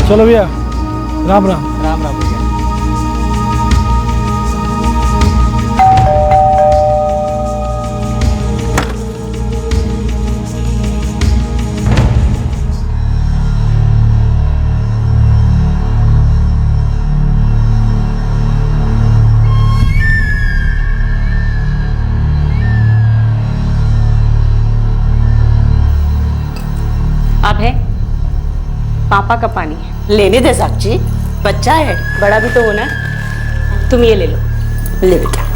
चलो भैया, राम राम। राम राम भैया। अब है पापा का पानी है, लेने दे साक्षी, बच्चा है। बड़ा भी तो होना है। तुम ये ले लो। ले बेटा।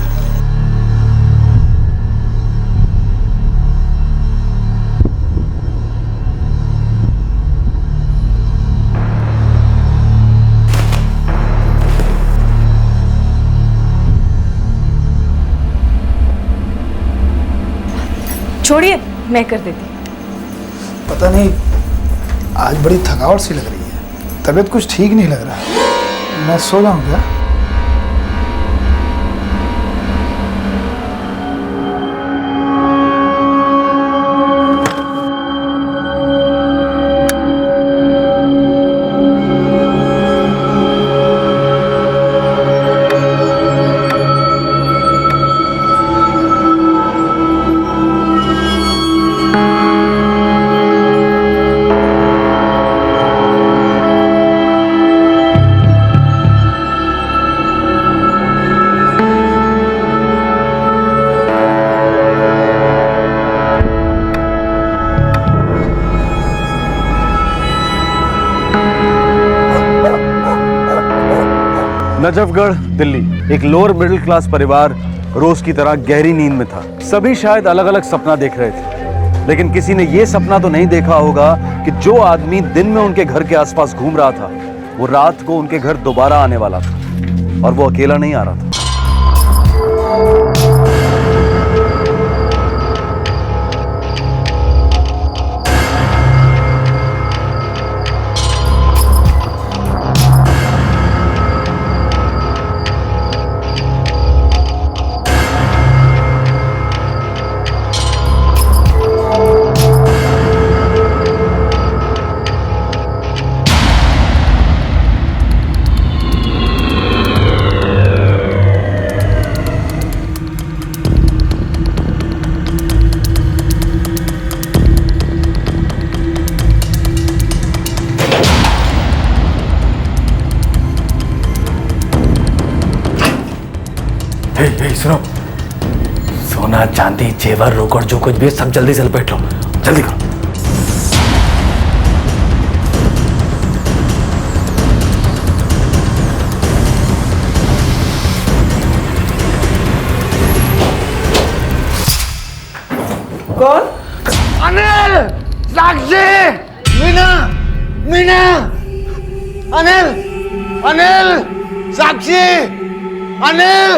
छोड़िए, मैं कर देती। पता नहीं आज बड़ी थकावट सी लग रही है, तबीयत कुछ ठीक नहीं लग रहा है। मैं सो जाऊं क्या? नजफगढ़, दिल्ली। एक लोअर मिडिल क्लास परिवार रोज की तरह गहरी नींद में था। सभी शायद अलग अलग सपना देख रहे थे, लेकिन किसी ने यह सपना तो नहीं देखा होगा कि जो आदमी दिन में उनके घर के आसपास घूम रहा था, वो रात को उनके घर दोबारा आने वाला था, और वो अकेला नहीं आ रहा था। हे सुनो, सोना चांदी जेवर रोकड़ जो कुछ भी है सब जल्दी से लपेट लो, जल्दी करो। कौन? अनिल, साक्षी, मीना, मीना, अनिल, अनिल, साक्षी, अनिल।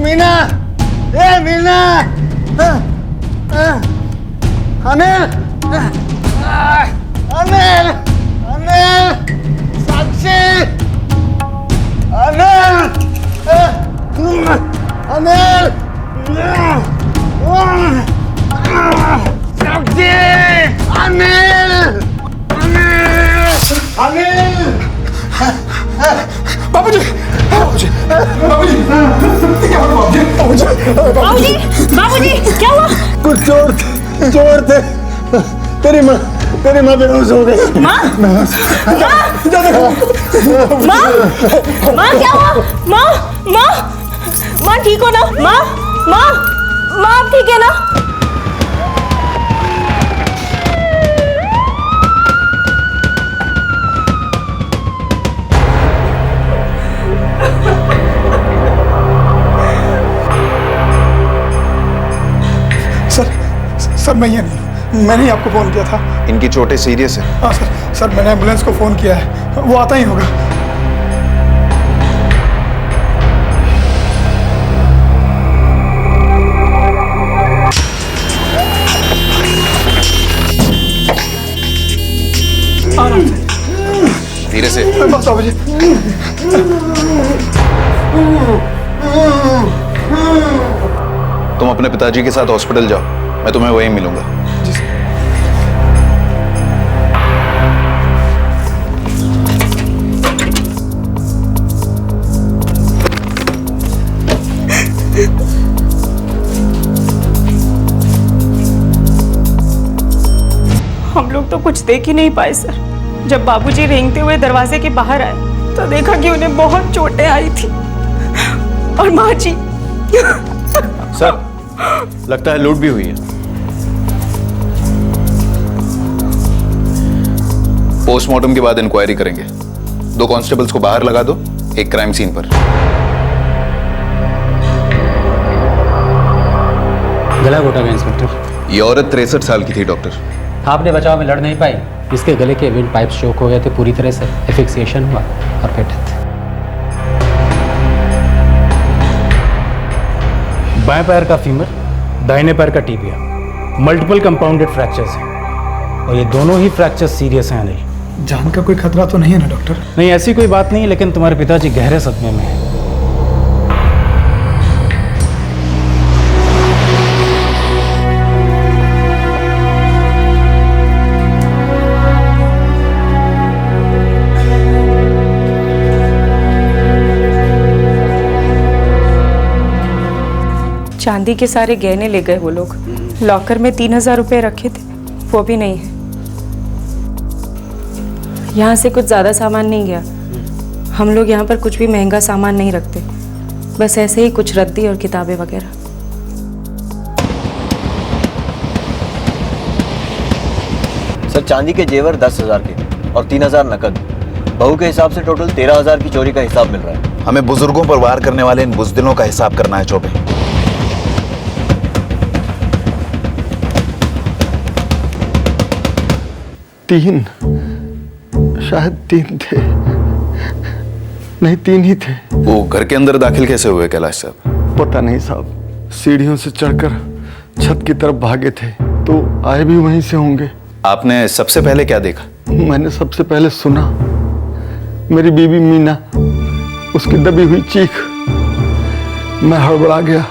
मीना, ए मीना, अनिल, अनिल, अनिल, साक्षी, अनिल, अनिल, साक्षी, अनिल, अनिल, बाबूजी, बाबूजी, बाबूजी, बाबूजी, बाबूजी, क्या हुआ? कुछ चोर थे। तेरी माँ बेहोश हो गई। माँ? माँ? माँ क्या हुआ? माँ? माँ? माँ ठीक हो ना? माँ? माँ? माँ आप ठीक है ना? सर मैं ये नहीं, मैंने ही आपको फोन किया था। इनकी चोटें सीरियस है। हाँ सर मैंने एम्बुलेंस को फोन किया है, वो आता ही होगा। धीरे से। बस बाबूजी। तुम अपने पिताजी के साथ हॉस्पिटल जाओ, मैं तुम्हें वहीं मिलूंगा। हम लोग तो कुछ देख ही नहीं पाए सर। जब बाबूजी रेंगते हुए दरवाजे के बाहर आए तो देखा कि उन्हें बहुत चोटें आई थी। और माँ जी सर, लगता है लूट भी हुई है। पोस्टमार्टम के बाद इंक्वायरी करेंगे। 2 कांस्टेबल्स को बाहर लगा दो, एक क्राइम सीन पर। गला घोटा गया इंस्पेक्टर। ये औरत 63 साल की थी डॉक्टर। आपने बचाव में लड़ नहीं पाई। इसके गले के विंड पाइप चोक हो गए थे पूरी तरह से, एफिक्सिएशन हुआ और फिर डेथ। बाएं पैर का फीमर, दाहिने पैर का टीबिया, मल्टीपल कंपाउंडेड फ्रैक्चर्स हैं और ये दोनों ही फ्रैक्चर सीरियस हैं अनिल। जान का कोई खतरा तो नहीं है ना डॉक्टर? नहीं, ऐसी कोई बात नहीं, लेकिन तुम्हारे पिताजी गहरे सदमे में हैं। चांदी के सारे गहने ले गए वो लोग। लॉकर में 3000 रुपए रखे थे, वो भी नहीं है। यहाँ से कुछ ज्यादा सामान नहीं गया। हम लोग यहाँ पर कुछ भी महंगा सामान नहीं रखते, बस ऐसे ही कुछ रद्दी और किताबें वगैरह। सर, चांदी के जेवर 10,000 के और 3,000 नकद। बहू के हिसाब से टोटल 13,000 की चोरी का हिसाब मिल रहा है। हमें बुजुर्गों पर वार करने वाले इन बुजदिलों का हिसाब करना है चौबे। शायद 3 थे। नहीं, 3 ही थे। वो घर के अंदर दाखिल कैसे हुए कैलाश साहब? पता नहीं साहब, सीढ़ियों से चढ़कर छत की तरफ भागे थे, तो आए भी वहीं से होंगे। आपने सबसे पहले क्या देखा? मैंने सबसे पहले सुना मेरी बीवी मीना, उसकी दबी हुई चीख। मैं हड़बड़ा गया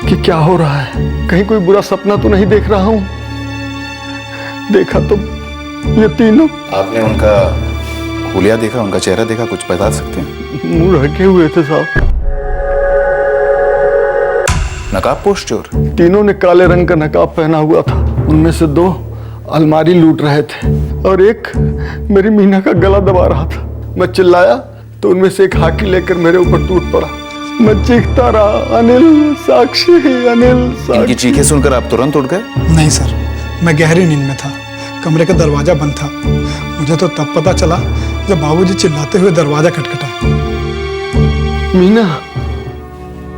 कि क्या हो रहा है, कहीं कोई बुरा सपना तो नहीं देख रहा हूं। देखा तो ये तीनों। आपने उनका हुलिया देखा, उनका चेहरा देखा, कुछ बता सकते हैं? मुंह ढके हुए थे साहब। नकाब पोश चोर? तीनों ने काले रंग का नकाब पहना हुआ था। उनमें से 2 अलमारी लूट रहे थे और एक मेरी मीना का गला दबा रहा था। मैं चिल्लाया तो उनमें से एक हाकी लेकर मेरे ऊपर टूट पड़ा। मैं चीखता रहा, अनिल साक्षी, अनिल साक्षी। इनकी चीखें सुनकर आप तुरंत उठ गए? नहीं सर, मैं गहरी नींद में था। कमरे का दरवाजा बंद था। मुझे तो तब पता चला जब बाबूजी चिल्लाते हुए दरवाजा खटखटा। मीना,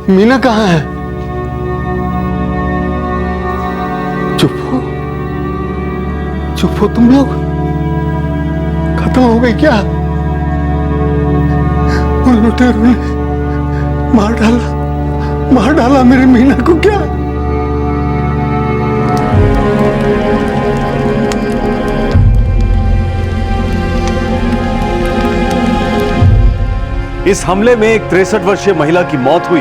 मीना कहाँ है? चुप हो तुम लोग। खत्म हो गई क्या? उन लुटेरों ने मार डाला मेरी मीना को क्या? इस हमले में एक 63 वर्षीय महिला की मौत हुई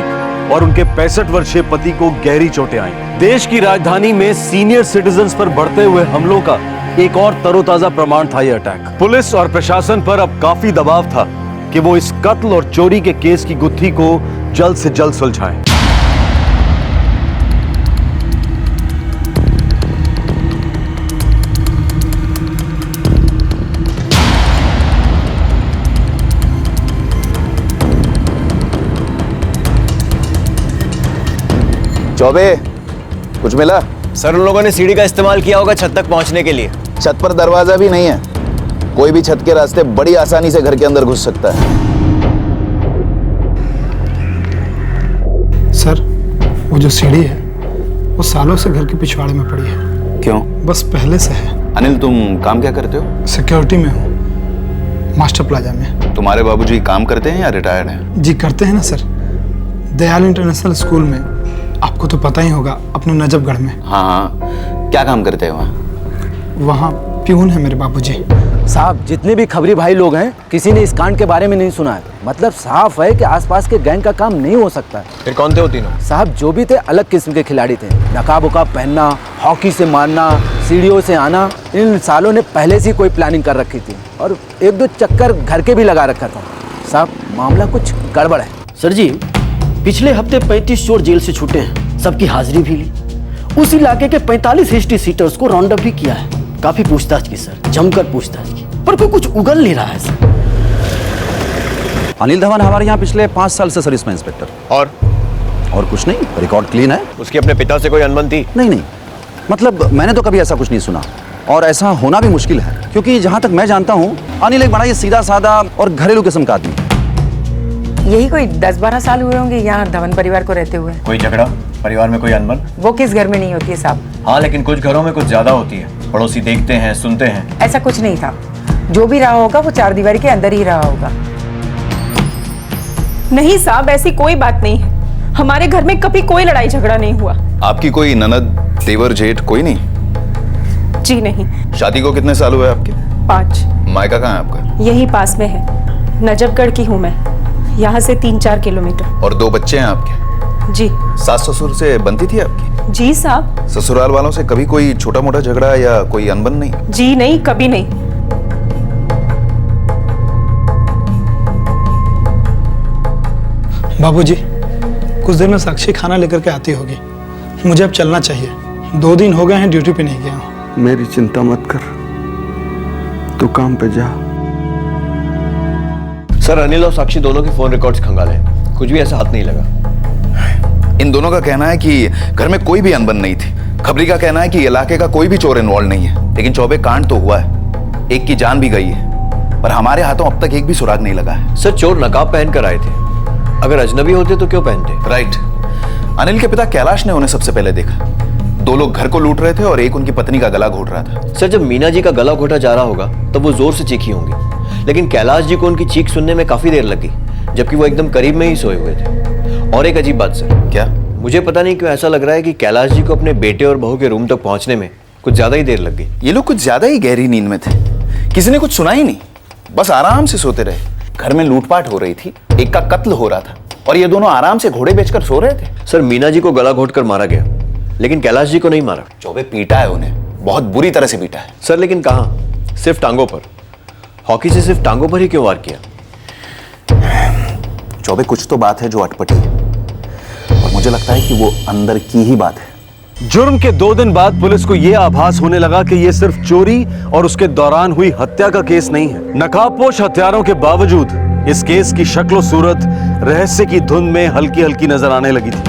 और उनके 65 वर्षीय पति को गहरी चोटें आई। देश की राजधानी में सीनियर सिटीजन्स पर बढ़ते हुए हमलों का एक और तरोताजा प्रमाण था यह अटैक। पुलिस और प्रशासन पर अब काफी दबाव था कि वो इस कत्ल और चोरी के केस की गुत्थी को जल्द से जल्द सुलझाएं। चौबे, कुछ मिला? सर, उन लोगों ने सीढ़ी का इस्तेमाल किया होगा छत तक पहुंचने के लिए। छत पर दरवाजा भी नहीं है। कोई भी छत के रास्ते बड़ी आसानी से घर के अंदर घुस सकता है। सर, वो जो सीढ़ी है वो सालों से घर के पिछवाड़े में पड़ी है। क्यों? बस पहले से है। अनिल, तुम काम क्या करते हो? सिक्योरिटी में हूँ, मास्टर प्लाजा में। तुम्हारे बाबूजी काम करते हैं या रिटायर्ड हैं? जी करते हैं ना सर, दयाल इंटरनेशनल स्कूल में। आपको तो पता ही होगा, अपने नजफगढ़ में। हाँ, क्या काम करते हैं वहाँ? वहाँ प्यून है मेरे बाबूजी। साहब जितने भी खबरी भाई लोग हैं किसी ने इस कांड के बारे में नहीं सुना है। मतलब साफ है कि आसपास के गैंग का काम नहीं हो सकता है। फिर कौन थे वो तीनों? साहब जो भी थे अलग किस्म के खिलाड़ी थे। नकाब उकाब पहनना, हॉकी से मारना, सीढ़ियों से आना, इन सालों ने पहले से कोई प्लानिंग कर रखी थी और एक दो चक्कर घर के भी लगा रखा था। साहब मामला कुछ गड़बड़ है। सर जी, पिछले हफ्ते 35 चोर जेल से छूटे हैं, सबकी हाजिरी भी ली। उस इलाके के 45 हिस्ट्री सीटर्स को राउंड अप भी किया है। काफी पूछताछ की सर, जमकर पूछताछ की, पर कोई कुछ उगल नहीं रहा है सर। अनिल धवन हमारे यहाँ पिछले 5 साल से सर्विस में इंस्पेक्टर। और कुछ नहीं, रिकॉर्ड क्लीन है। उसकी अपने पिता से कोई अनबन थी? नहीं, मतलब मैंने तो कभी ऐसा कुछ नहीं सुना और ऐसा होना भी मुश्किल है, क्योंकि जहाँ तक मैं जानता हूँ अनिल एक बड़ा ही सीधा साधा और घरेलू किस्म का आदमी है। यही कोई 10-12 साल हुए होंगे यहाँ धवन परिवार को रहते हुए। कोई झगड़ा, परिवार में कोई अनबन? वो किस घर में नहीं होती है साहब? हाँ, लेकिन कुछ घरों में कुछ ज्यादा होती है। पड़ोसी देखते हैं, सुनते हैं। ऐसा कुछ नहीं था। जो भी रहा होगा वो 4 दीवारी के अंदर ही रहा होगा। नहीं साहब, ऐसी कोई बात नहीं है। हमारे घर में कभी कोई लड़ाई झगड़ा नहीं हुआ। आपकी कोई ननद, देवर, जेठ कोई नहीं? जी नहीं। शादी को कितने साल हुए आपके? 5। मायका कहाँ है आपका? यही पास में है, नजफगढ़ की हूँ मैं, यहाँ से 3-4 किलोमीटर। और 2 बच्चे हैं आपके? जी। सास ससुर से बनती थी आपकी? जी साहब। ससुराल वालों से कभी कोई छोटा मोटा झगड़ा या कोई अनबन नहीं? जी नहीं, कभी नहीं। बाबूजी, कुछ देर में साक्षी खाना लेकर के आती होगी। मुझे अब चलना चाहिए। 2 दिन हो गए हैं ड्यूटी पे नहीं गया हूँ। मेरी चिंता मत कर, तू काम पे जा। सर, अनिल और साक्षी दोनों के फोन रिकॉर्ड्स खंगाले, कुछ भी ऐसा हाथ नहीं लगा। इन दोनों का कहना है कि घर में कोई भी अनबन नहीं थी। खबरी का कहना है कि इलाके का कोई भी चोर इन्वॉल्व नहीं है। लेकिन चौबे कांड तो हुआ है, एक की जान भी गई है, पर हमारे हाथों अब तक एक भी सुराग नहीं लगा है। सर, चोर नकाब पहन कर आए थे। अगर अजनबी होते तो क्यों पहनते? राइट। अनिल के पिता कैलाश ने उन्हें सबसे पहले देखा। 2 लोग घर को लूट रहे थे और एक उनकी पत्नी का गला घोट रहा था। सर, जब मीना जी का गला घोटा जा रहा होगा तब वो जोर से चीखी होंगी, लेकिन कैलाश जी को उनकी चीख सुनने में काफी देर लगी, जबकि वो एकदम करीब में ही सोए हुए थे। और एक अजीब बात सर। क्या? मुझे पता नहीं क्यों ऐसा लग रहा है कि कैलाश जी को अपने बेटे और बहू के रूम तक पहुंचने में कुछ ज्यादा ही देर लग गई। ये लोग कुछ ज्यादा ही गहरी नींद में थे। किसी ने कुछ सुना ही नहीं, बस आराम से सोते रहे। घर में लूटपाट हो रही थी, एक का कत्ल हो रहा था और ये दोनों आराम से घोड़े बेचकर सो रहे थे। सर, मीना जी को गला घोटकर मारा गया, लेकिन कैलाश जी को नहीं मारा। चौबे पीटा है उन्हें, बहुत बुरी तरह से पीटा है। सर, लेकिन कहां? सिर्फ टांगों पर। हॉकी से सिर्फ टांगों पर ही क्यों वार किया? चौबे कुछ तो बात है जो अटपटी है और मुझे लगता है कि वो अंदर की ही बात है। जुर्म के 2 दिन बाद पुलिस को यह आभास होने लगा कि यह सिर्फ चोरी और उसके दौरान हुई हत्या का केस नहीं है। नकाबपोश हथियारों के बावजूद इस केस की शक्ल सूरत रहस्य की धुन में हल्की हल्की नजर आने लगी थी।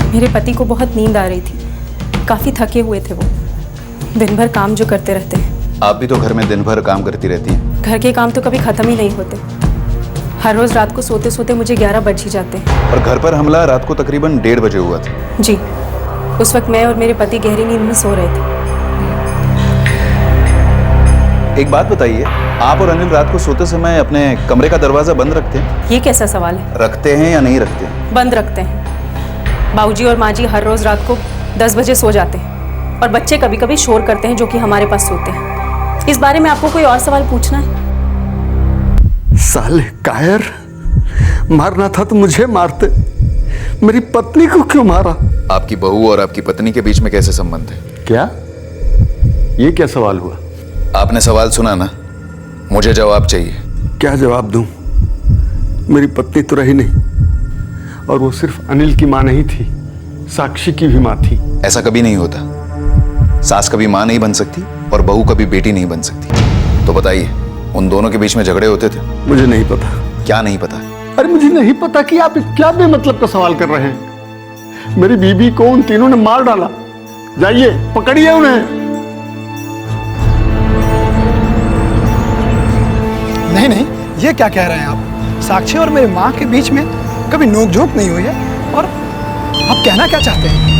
मेरे पति को बहुत नींद आ रही थी, काफी थके हुए थे वो। दिन भर काम जो करते रहते हैं। आप भी तो घर में दिन भर काम करती रहती हैं। घर के काम तो कभी खत्म ही नहीं होते। हर रोज रात को सोते सोते मुझे 11 बज ही जाते हैं। और घर पर हमला रात को तकरीबन 1:30 बजे हुआ था। जी, उस वक्त मैं और मेरे पति गहरी नींद में सो रहे थे। एक बात बताइए, आप और अनिल रात को सोते समय अपने कमरे का दरवाजा बंद रखते हैं? ये कैसा सवाल है? रखते हैं या नहीं रखते हैं? बंद रखते हैं। बाबूजी और माँ जी हर रोज रात को 10 बजे सो जाते हैं और बच्चे कभी कभी शोर करते हैं जो कि हमारे पास सोते हैं। इस बारे में आपको कोई और सवाल पूछना है? साले कायर, मारना था तो मुझे मारते, मेरी पत्नी को क्यों मारा? आपकी बहू और आपकी पत्नी के बीच में कैसे संबंध है? क्या? ये क्या सवाल हुआ? आपने सवाल सुना ना, मुझे जवाब चाहिए। क्या जवाब दूं? मेरी पत्नी तो रही नहीं, और वो सिर्फ अनिल की मां नहीं थी, साक्षी की भी मां थी। ऐसा कभी नहीं होता। सास कभी मां नहीं बन सकती और बहू कभी बेटी नहीं बन सकती। तो बताइए, उन दोनों के बीच में झगड़े होते थे? मुझे नहीं पता। क्या नहीं पता? अरे मुझे नहीं पता कि आप क्या बेमतलब का सवाल कर रहे हैं। मेरी बीबी को उन तीनों ने मार डाला। जाइए पकड़िए उन्हें। नहीं नहीं, ये क्या कह रहे हैं आप? साक्षी और मेरी माँ के बीच में कभी नोकझोंक नहीं हुई है। और आप कहना क्या चाहते हैं?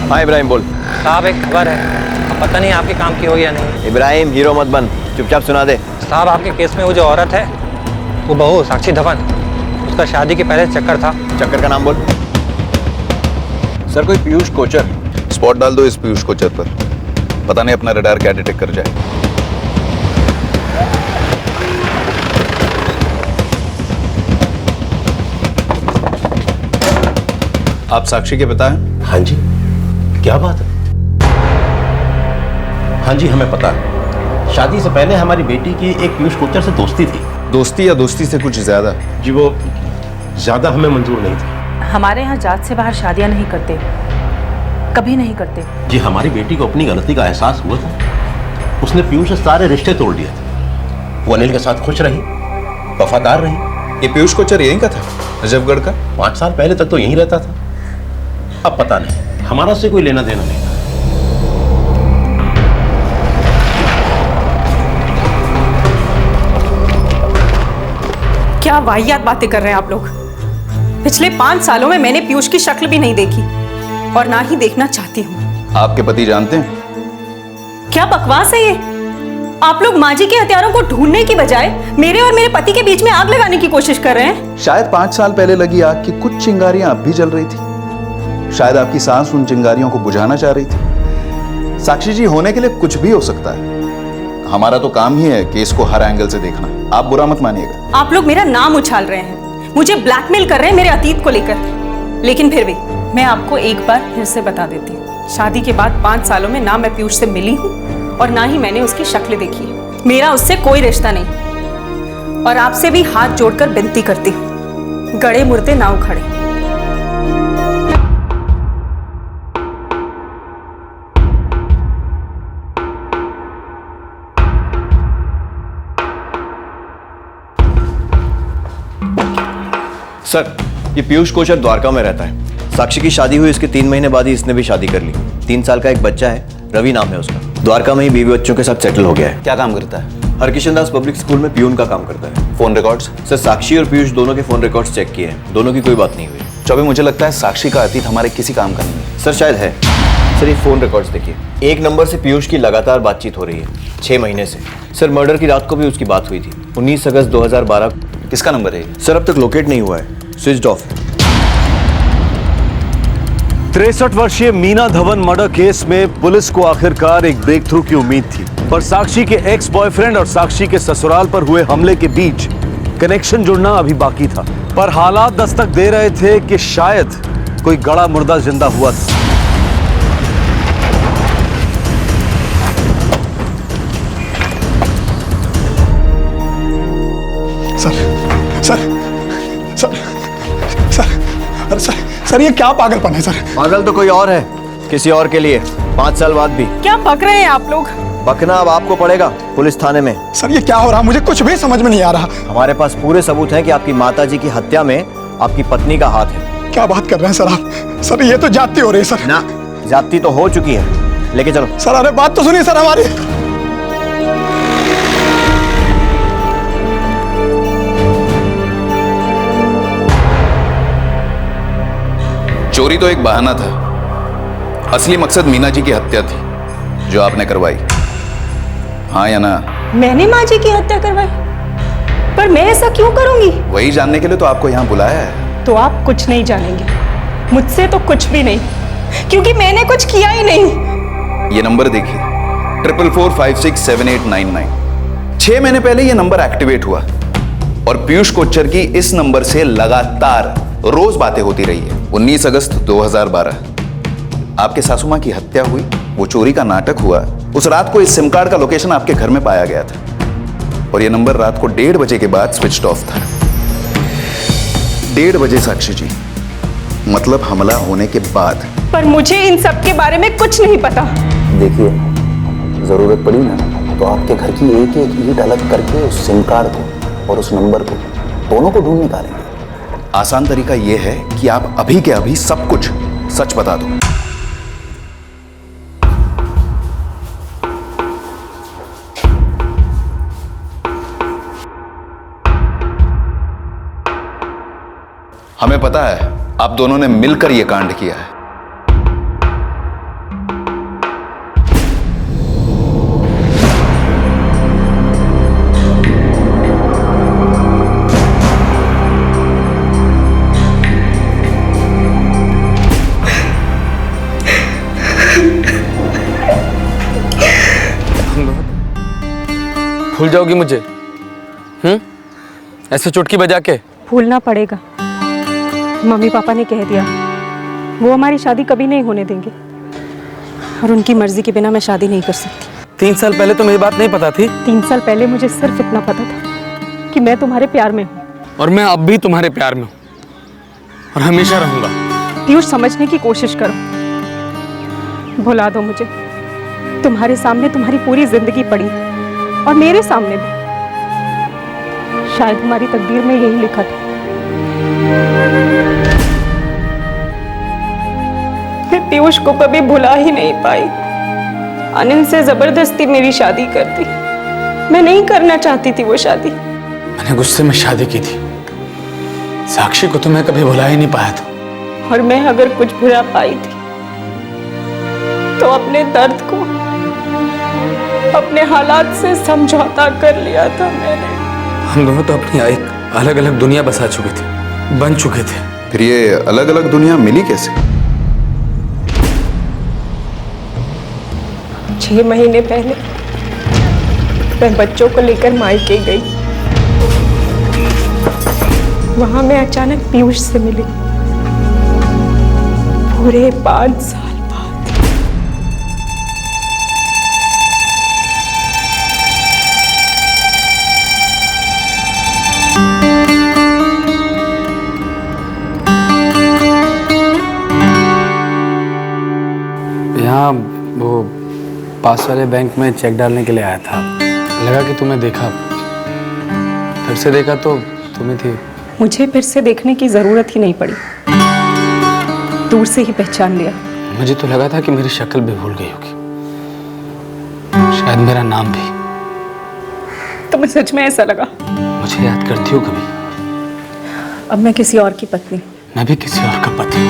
हाँ इब्राहिम, बोल। साहब, एक खबर है, अब पता नहीं आपके काम की हो या नहीं। इब्राहिम, हीरो मत बन, चुपचाप सुना दे। साहब, आपके केस में वो जो औरत है, वो बहू साक्षी धवन, उसका शादी के पहले चक्कर था। चक्कर का नाम बोल। सर, कोई पीयूष कोचर। स्पॉट डाल दो इस पीयूष कोचर पर पता नहीं अपना रडार क्या डिटेक्ट कर जाए। आप साक्षी के पिता हैं? हाँ जी, क्या बात है? हाँ जी, हमें पता है। शादी से पहले हमारी बेटी की एक पीयूष कोचर से दोस्ती थी। दोस्ती या दोस्ती से कुछ ज्यादा? जी वो ज्यादा हमें मंजूर नहीं थी। हमारे यहाँ जात से बाहर शादियाँ नहीं करते, कभी नहीं करते। जी हमारी बेटी को अपनी गलती का एहसास हुआ था। उसने पीयूष से सारे रिश्ते तोड़ दिए थे। वो अनिल के साथ खुश रही, वफादार रही। ये पीयूष कोचर यहीं का था, नजफगढ़ का? 5 साल पहले तक तो यहीं रहता था। अब पता नहीं, हमारा उससे कोई लेना देना नहीं था। क्या वाहियात बातें कर रहे हैं आप लोग। पिछले 5 सालों में मैंने पीयूष की शक्ल भी नहीं देखी और ना ही देखना चाहती हूँ। आपके पति जानते हैं? क्या बकवास है ये। आप लोग माँ जी के हथियारों को ढूंढने की बजाय मेरे और मेरे पति के बीच में आग लगाने की कोशिश कर रहे हैं। शायद 5 साल पहले लगी आग की कुछ चिंगारियां अब भी जल रही थी। शायद आपकी सास उन चिंगारियों को बुझाना चाह रही थी। साक्षी जी, होने के लिए कुछ भी हो सकता है। हमारा तो काम ही है केस को हर एंगल से देखना। आप बुरा मत मानिएगा। आप लोग मेरा नाम उछाल रहे हैं, मुझे ब्लैकमेल कर रहे हैं मेरे अतीत को लेकर। लेकिन फिर भी मैं आपको एक बार फिर से बता देती हूँ, शादी के बाद 5 सालों में ना मैं पीयूष से मिली हूँ और ना ही मैंने उसकी शक्ल देखी है। मेरा उससे कोई रिश्ता नहीं और आपसे भी हाथ जोड़कर विनती करती हूँ, गड़े मुर्दे ना उखड़े। सर, ये पीयूष कोचर द्वारका में रहता है। साक्षी की शादी हुई, इसके 3 महीने बाद ही इसने भी शादी कर ली। 3 साल का एक बच्चा है, रवि नाम है उसका। द्वारका में ही बीवी बच्चों के साथ सेटल हो गया है। क्या काम करता है? हरकिशन दास पब्लिक स्कूल में पियून का काम करता है। Phone records? सर, साक्षी और पीयूष दोनों के फोन रिकॉर्ड्स चेक किए हैं, दोनों की कोई बात नहीं हुई। चौबे, मुझे लगता है साक्षी का अतीत हमारे किसी काम का नहीं है। सर शायद है। सर ये फोन रिकॉर्ड्स देखिए, एक नंबर से पीयूष की लगातार बातचीत हो रही है 6 महीने से। सर मर्डर की रात को भी उसकी बात हुई थी, 19 अगस्त 2012। किसका नंबर है? सर अब तक लोकेट नहीं हुआ है, स्विच्ड ऑफ है। 63 वर्षीय मीना धवन मर्डर केस में पुलिस को आखिरकार एक ब्रेक थ्रू की उम्मीद थी, पर साक्षी के एक्स बॉयफ्रेंड और साक्षी के ससुराल पर हुए हमले के बीच कनेक्शन जुड़ना अभी बाकी था। पर हालात दस्तक दे रहे थे कि शायद कोई गड़ा मुर्दा जिंदा हुआ था। सर सर सर सर अरे सर ये क्या पागलपन है सर? पागल तो कोई और है, किसी और के लिए। 5 साल बाद भी क्या पक रहे हैं आप लोग? बकना अब आपको पड़ेगा पुलिस थाने में। सर ये क्या हो रहा, मुझे कुछ भी समझ में नहीं आ रहा। हमारे पास पूरे सबूत हैं कि आपकी माताजी की हत्या में आपकी पत्नी का हाथ है। क्या बात कर रहे हैं सर आप? सर ये तो जाती हो रही है सर। ना, जाती तो हो चुकी है, लेके चलो। सर अरे बात तो सुनिए सर हमारी। चोरी तो एक बहाना था, असली मकसद मीना जी की हत्या थी जो आपने करवाई। हाँ या ना? मैंने माँ जी की हत्या करवाई? पर मैं ऐसा क्यों करूंगी? वही जानने के लिए तो आपको यहाँ बुलाया है। तो आप कुछ नहीं जानेंगे, मुझसे तो कुछ भी नहीं, क्योंकि मैंने कुछ किया ही नहीं। ये नंबर देखिए, 44467899। 6 महीने पहले ये नंबर एक्टिवेट हुआ और पीयूष कोच्चर की इस नंबर से लगातार रोज बातें होती रही है। 19 अगस्त 2012 आपके सासू मां की हत्या हुई, वो चोरी का नाटक हुआ। उस रात को इस सिम कार्ड का लोकेशन आपके घर में पाया गया था और ये नंबर रात को 1:30 बजे के बाद स्विच्ड ऑफ था। 1:30 बजे साक्षी जी, मतलब हमला होने के बाद। पर मुझे इन सब के बारे में कुछ नहीं पता। देखिए, जरूरत पड़ी ना तो आपके घर की एक एक ईंट अलग करके उस सिम कार्ड को और उस नंबर को दोनों को ढूंढ निकालेंगे। आसान तरीका यह है कि आप अभी के अभी सब कुछ सच बता दो। हमें पता है आप दोनों ने मिलकर यह कांड किया है। भूल जाओगी मुझे? ऐसे चुटकी बजा के? भूलना पड़ेगा। मम्मी पापा ने कह दिया वो हमारी शादी कभी नहीं होने देंगे, और उनकी मर्जी के बिना मैं शादी नहीं कर सकती। 3 साल पहले तो मेरी बात नहीं पता थी। 3 साल पहले मुझे सिर्फ इतना पता था कि मैं तुम्हारे प्यार में हूँ, और मैं अब भी तुम्हारे प्यार में हूँ और हमेशा रहूंगा। पीयूष, समझने की कोशिश करो। भुला दो मुझे। तुम्हारे सामने तुम्हारी पूरी जिंदगी पड़ी और मेरे सामने भी। शायद हमारी तकदीर में यही लिखा था। मैं पीयूष को कभी भुला ही नहीं पाई। अनिल से जबरदस्ती मेरी शादी कर दी। मैं नहीं करना चाहती थी वो शादी। मैंने गुस्से में शादी की थी। साक्षी को तो मैं कभी भुला ही नहीं पाया था। और मैं अगर कुछ भुला पाई थी तो अपने दर्द को, अपने हालात से समझौता कर लिया था मैंने। हम दोनों तो अपनी एक अलग अलग दुनिया बसा चुके थे, बन चुके थे। फिर ये अलग अलग दुनिया मिली कैसे? 6 महीने पहले मैं बच्चों को लेकर मायके गई। वहां मैं अचानक पीयूष से मिली। पूरे 5 साल बाद। यहाँ वो पास वाले बैंक में चेक डालने के लिए आया था। लगा कि तुम्हें देखा, फिर से देखा तो तुम्हें थी। मुझे फिर से देखने की जरूरत ही नहीं पड़ी, दूर से ही पहचान लिया। मुझे तो लगा था कि मेरी शक्ल भी भूल गई होगी, शायद मेरा नाम भी। तुम्हें सच में ऐसा लगा? मुझे याद करती हो कभी? अब मैं किसी और की पत्नी। मैं भी किसी और का पति हूँ।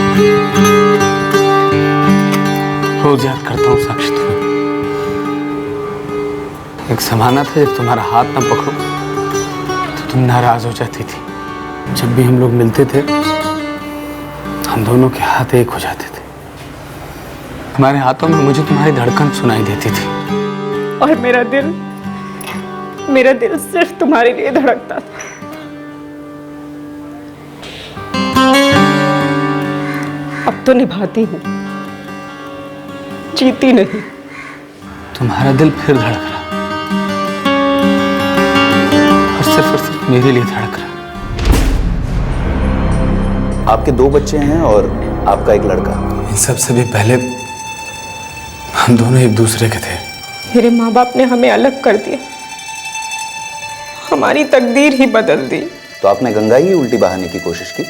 रोज याद करता हूँ साक्षी तुम्हें। एक जमाना था जब तुम्हारा हाथ ना पकड़ो तो तुम नाराज हो जाती थी। जब भी हम लोग मिलते थे हम दोनों के हाथ एक हो जाते थे। हमारे हाथों में मुझे तुम्हारी धड़कन सुनाई देती थी। और मेरा दिल सिर्फ तुम्हारे लिए धड़कता था। अब तो निभाती हूँ, जीती नहीं। तुम्हारा दिल फिर धड़क रहा, और सिर्फ मेरे लिए धड़क रहा। आपके 2 बच्चे हैं और आपका एक लड़का। इन सब से भी पहले हम दोनों एक दूसरे के थे। मेरे माँ बाप ने हमें अलग कर दिया, हमारी तकदीर ही बदल दी। तो आपने गंगा ही उल्टी बहाने की कोशिश की?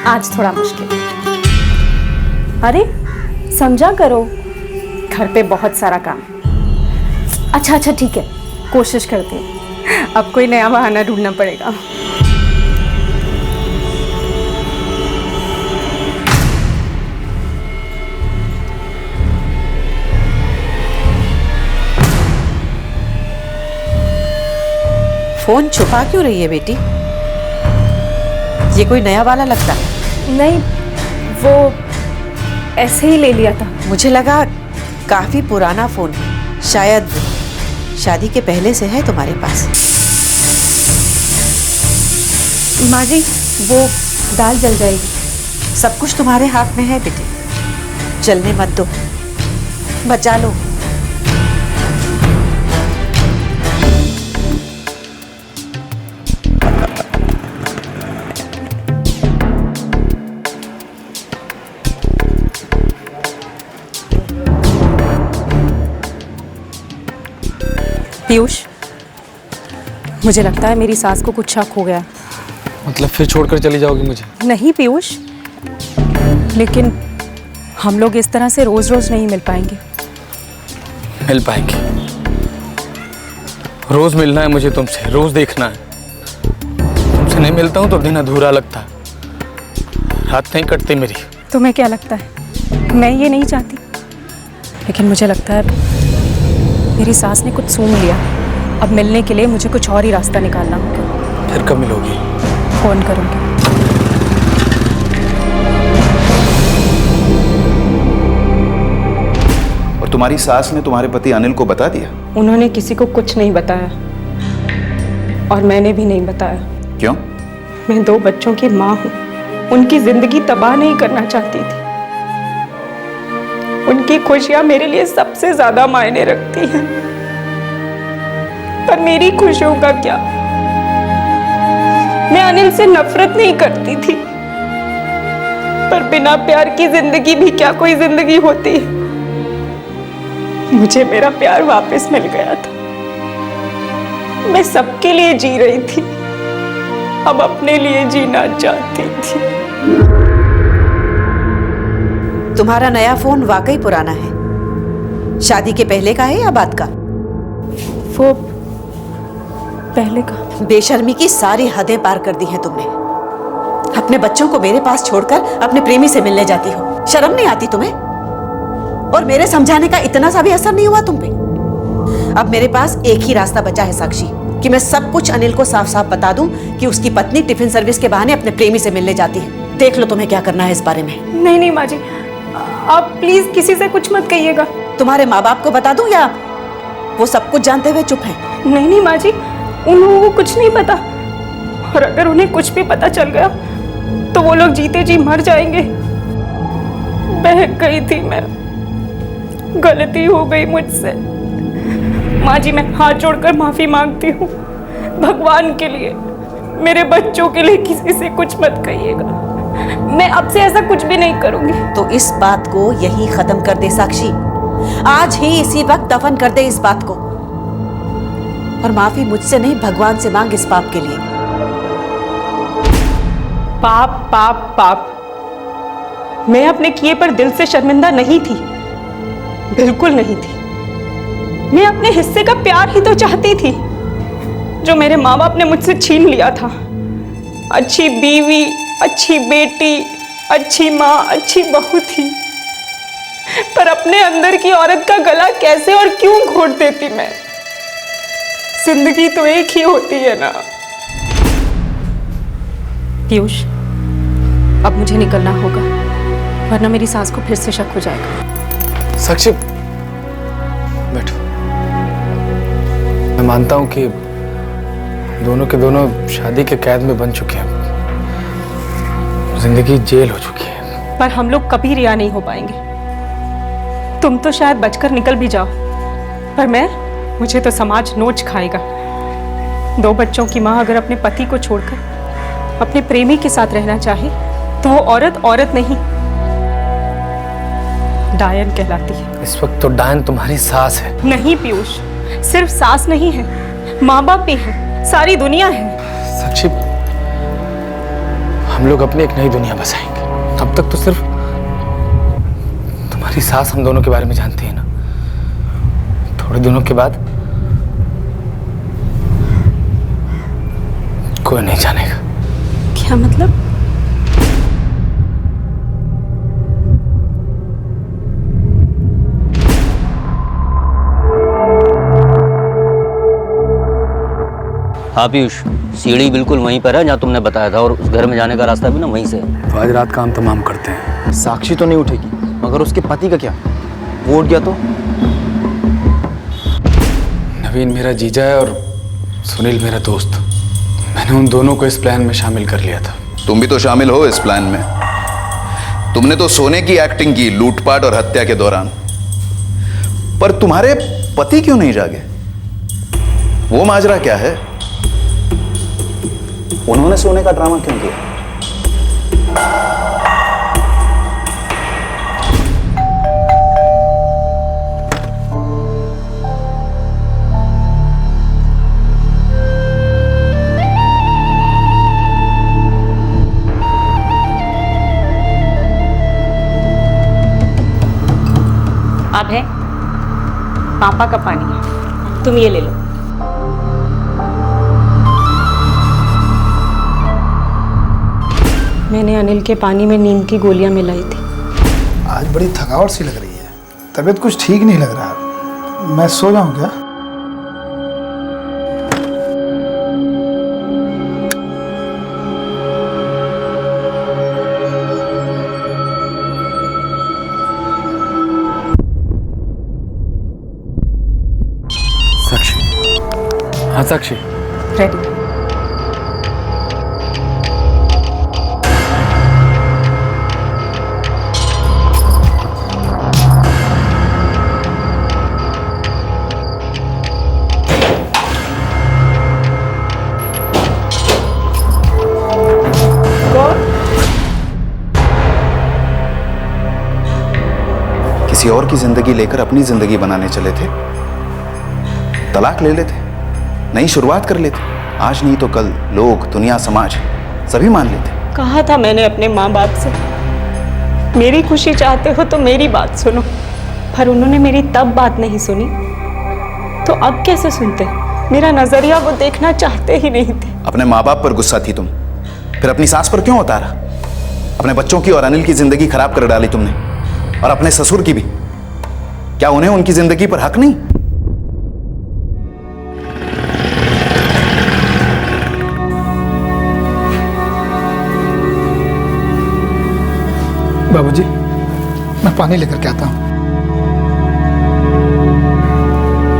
आज थोड़ा मुश्किल। अरे समझा करो, घर पे बहुत सारा काम। अच्छा ठीक है, कोशिश करती हूँ। अब कोई नया बहाना ढूंढना पड़ेगा। फोन छुपा क्यों रही है बेटी? ये कोई नया वाला लगता है। नहीं, वो ऐसे ही ले लिया था। मुझे लगा काफी पुराना फोन है, शायद शादी के पहले से है तुम्हारे पास। माँ जी, वो दाल जल जाएगी। सब कुछ तुम्हारे हाथ में है बेटे, जलने मत दो, बचा लो। पीयूष, मुझे लगता है मेरी सास को कुछ शक हो गया। मतलब फिर छोड़कर चली जाओगी मुझे? नहीं पीयूष, लेकिन हम लोग इस तरह से रोज रोज नहीं मिल पाएंगे। मिल पाएंगे, रोज मिलना है मुझे तुमसे, रोज देखना है। तुमसे नहीं मिलता हूँ तो दिन अधूरा लगता है, रात नहीं कटती मेरी। तुम्हें क्या लगता है मैं ये नहीं चाहती? लेकिन मुझे लगता है मेरी सास ने कुछ सूंघ लिया। अब मिलने के लिए मुझे कुछ और ही रास्ता निकालना होगा। फिर कब मिलोगी? फोन करूंगी। और तुम्हारी सास ने तुम्हारे पति अनिल को बता दिया? उन्होंने किसी को कुछ नहीं बताया और मैंने भी नहीं बताया। क्यों? मैं 2 बच्चों की माँ हूँ, उनकी जिंदगी तबाह नहीं करना चाहती थी। उनकी खुशियां मेरे लिए सबसे ज्यादा मायने रखती हैं। पर मेरी खुशियों का क्या? मैं अनिल से नफरत नहीं करती थी, पर बिना प्यार की जिंदगी भी क्या कोई जिंदगी होती है? मुझे मेरा प्यार वापस मिल गया था। मैं सबके लिए जी रही थी, अब अपने लिए जीना चाहती थी। तुम्हारा नया फोन वाकई पुराना है। शादी के पहले का है या बाद का? वो पहले का। बेशर्मी की सारी हदें पार कर दी हैं तुमने। अपने बच्चों को मेरे पास छोड़कर अपने प्रेमी से मिलने जाती हो। शर्म नहीं आती तुम्हें? और मेरे समझाने का इतना सा भी असर नहीं हुआ तुम पे? अब मेरे पास एक ही रास्ता बचा है साक्षी, कि मैं सब कुछ अनिल को साफ साफ बता दूं कि उसकी पत्नी टिफिन सर्विस के बहाने अपने प्रेमी से मिलने जाती है। देख लो तुम्हें क्या करना है इस बारे में। नहीं नहीं माँ जी, आप प्लीज किसी से कुछ मत कहिएगा। तुम्हारे माँ बाप को बता दूं या वो सब कुछ जानते हुए चुप हैं? नहीं नहीं माँ जी, उन लोगों को कुछ नहीं पता। और अगर उन्हें कुछ भी पता चल गया तो वो लोग जीते जी मर जाएंगे। बहक गई थी मैं, गलती हो गई मुझसे। माँ जी, मैं हाथ जोड़कर माफी मांगती हूँ। भगवान के लिए, मेरे बच्चों के लिए किसी से कुछ मत कहिएगा। मैं अब से ऐसा कुछ भी नहीं करूंगी। तो इस बात को यही खत्म कर दे साक्षी। आज ही इसी वक्त दफन कर दे इस बात को। और माफी मुझसे नहीं, भगवान से मांग इस पाप के लिए। पाप पाप पाप। मैं अपने किए पर दिल से शर्मिंदा नहीं थी, बिल्कुल नहीं थी। मैं अपने हिस्से का प्यार ही तो चाहती थी जो मेरे माँ बाप ने मुझसे छीन लिया था। अच्छी बीवी, अच्छी बेटी, अच्छी माँ, अच्छी बहू थी। पर अपने अंदर की औरत का गला कैसे और क्यों घोट देती मैं? जिंदगी तो एक ही होती है ना। पीयूष, अब मुझे निकलना होगा, वरना मेरी सास को फिर से शक हो जाएगा। साक्षी बैठो। मैं मानता हूं कि दोनों के दोनों शादी के कैद में बन चुके हैं, जिंदगी जेल हो चुकी है। पर हम लोग कभी रिहा नहीं हो पाएंगे। तुम तो शायद बचकर निकल भी जाओ, पर मुझे तो समाज नोच खाएगा। 2 बच्चों की माँ अगर अपने पति को छोड़कर अपने प्रेमी के साथ रहना चाहे तो वो औरत औरत नहीं, डायन कहलाती है। इस वक्त तो डायन तुम्हारी सास है। नहीं पीयूष, सिर्फ सास नहीं है, माँ बाप भी है, सारी दुनिया है। साक्षी, हम लोग अपनी एक नई दुनिया बसाएंगे। अब तक तो सिर्फ तुम्हारी सास हम दोनों के बारे में जानती है ना। थोड़े दिनों के बाद कोई नहीं जानेगा। क्या मतलब? हाँ पीयूष, सीढ़ी बिल्कुल वहीं पर है जहाँ तुमने बताया था, और उस घर में जाने का रास्ता भी ना वहीं से है। तो आज रात काम तमाम करते हैं। साक्षी तो नहीं उठेगी, मगर उसके पति का क्या? वो उठ गया तो? नवीन मेरा जीजा है और सुनील मेरा दोस्त। मैंने उन दोनों को इस प्लान में शामिल कर लिया था। तुम भी तो शामिल हो इस प्लान में। तुमने तो सोने की एक्टिंग की लूटपाट और हत्या के दौरान, पर तुम्हारे पति क्यों नहीं जागे? वो माजरा क्या है? उन्होंने सोने का ड्रामा क्यों किया? अब है पापा का पानी है, तुम ये ले लो। मैंने अनिल के पानी में नींद की गोलियां मिलाई थी। आज बड़ी थकावट सी लग रही है, तबीयत कुछ ठीक नहीं लग रहा, मैं सो जाऊं क्या? साक्षी, हाँ साक्षी, रेडी। किसी और की जिंदगी लेकर अपनी जिंदगी बनाने चले थे, तलाक ले लेते, नई शुरुआत कर लेते। आज नहीं तो कल लोग, दुनिया, समाज सभी मान लेते। कहा था मैंने अपने माँ बाप से, मेरी खुशी चाहते हो तो मेरी बात सुनो, पर उन्होंने मेरी तब बात नहीं सुनी तो अब कैसे सुनते? मेरा नजरिया वो देखना चाहते ही नहीं थे। अपने माँ बाप पर गुस्सा थी तुम, फिर अपनी सास पर क्यों उतारा? अपने बच्चों की और अनिल की जिंदगी खराब कर डाली तुमने, और अपने ससुर की भी। क्या उन्हें उनकी जिंदगी पर हक नहीं? बाबूजी, मैं पानी लेकर के आता हूं।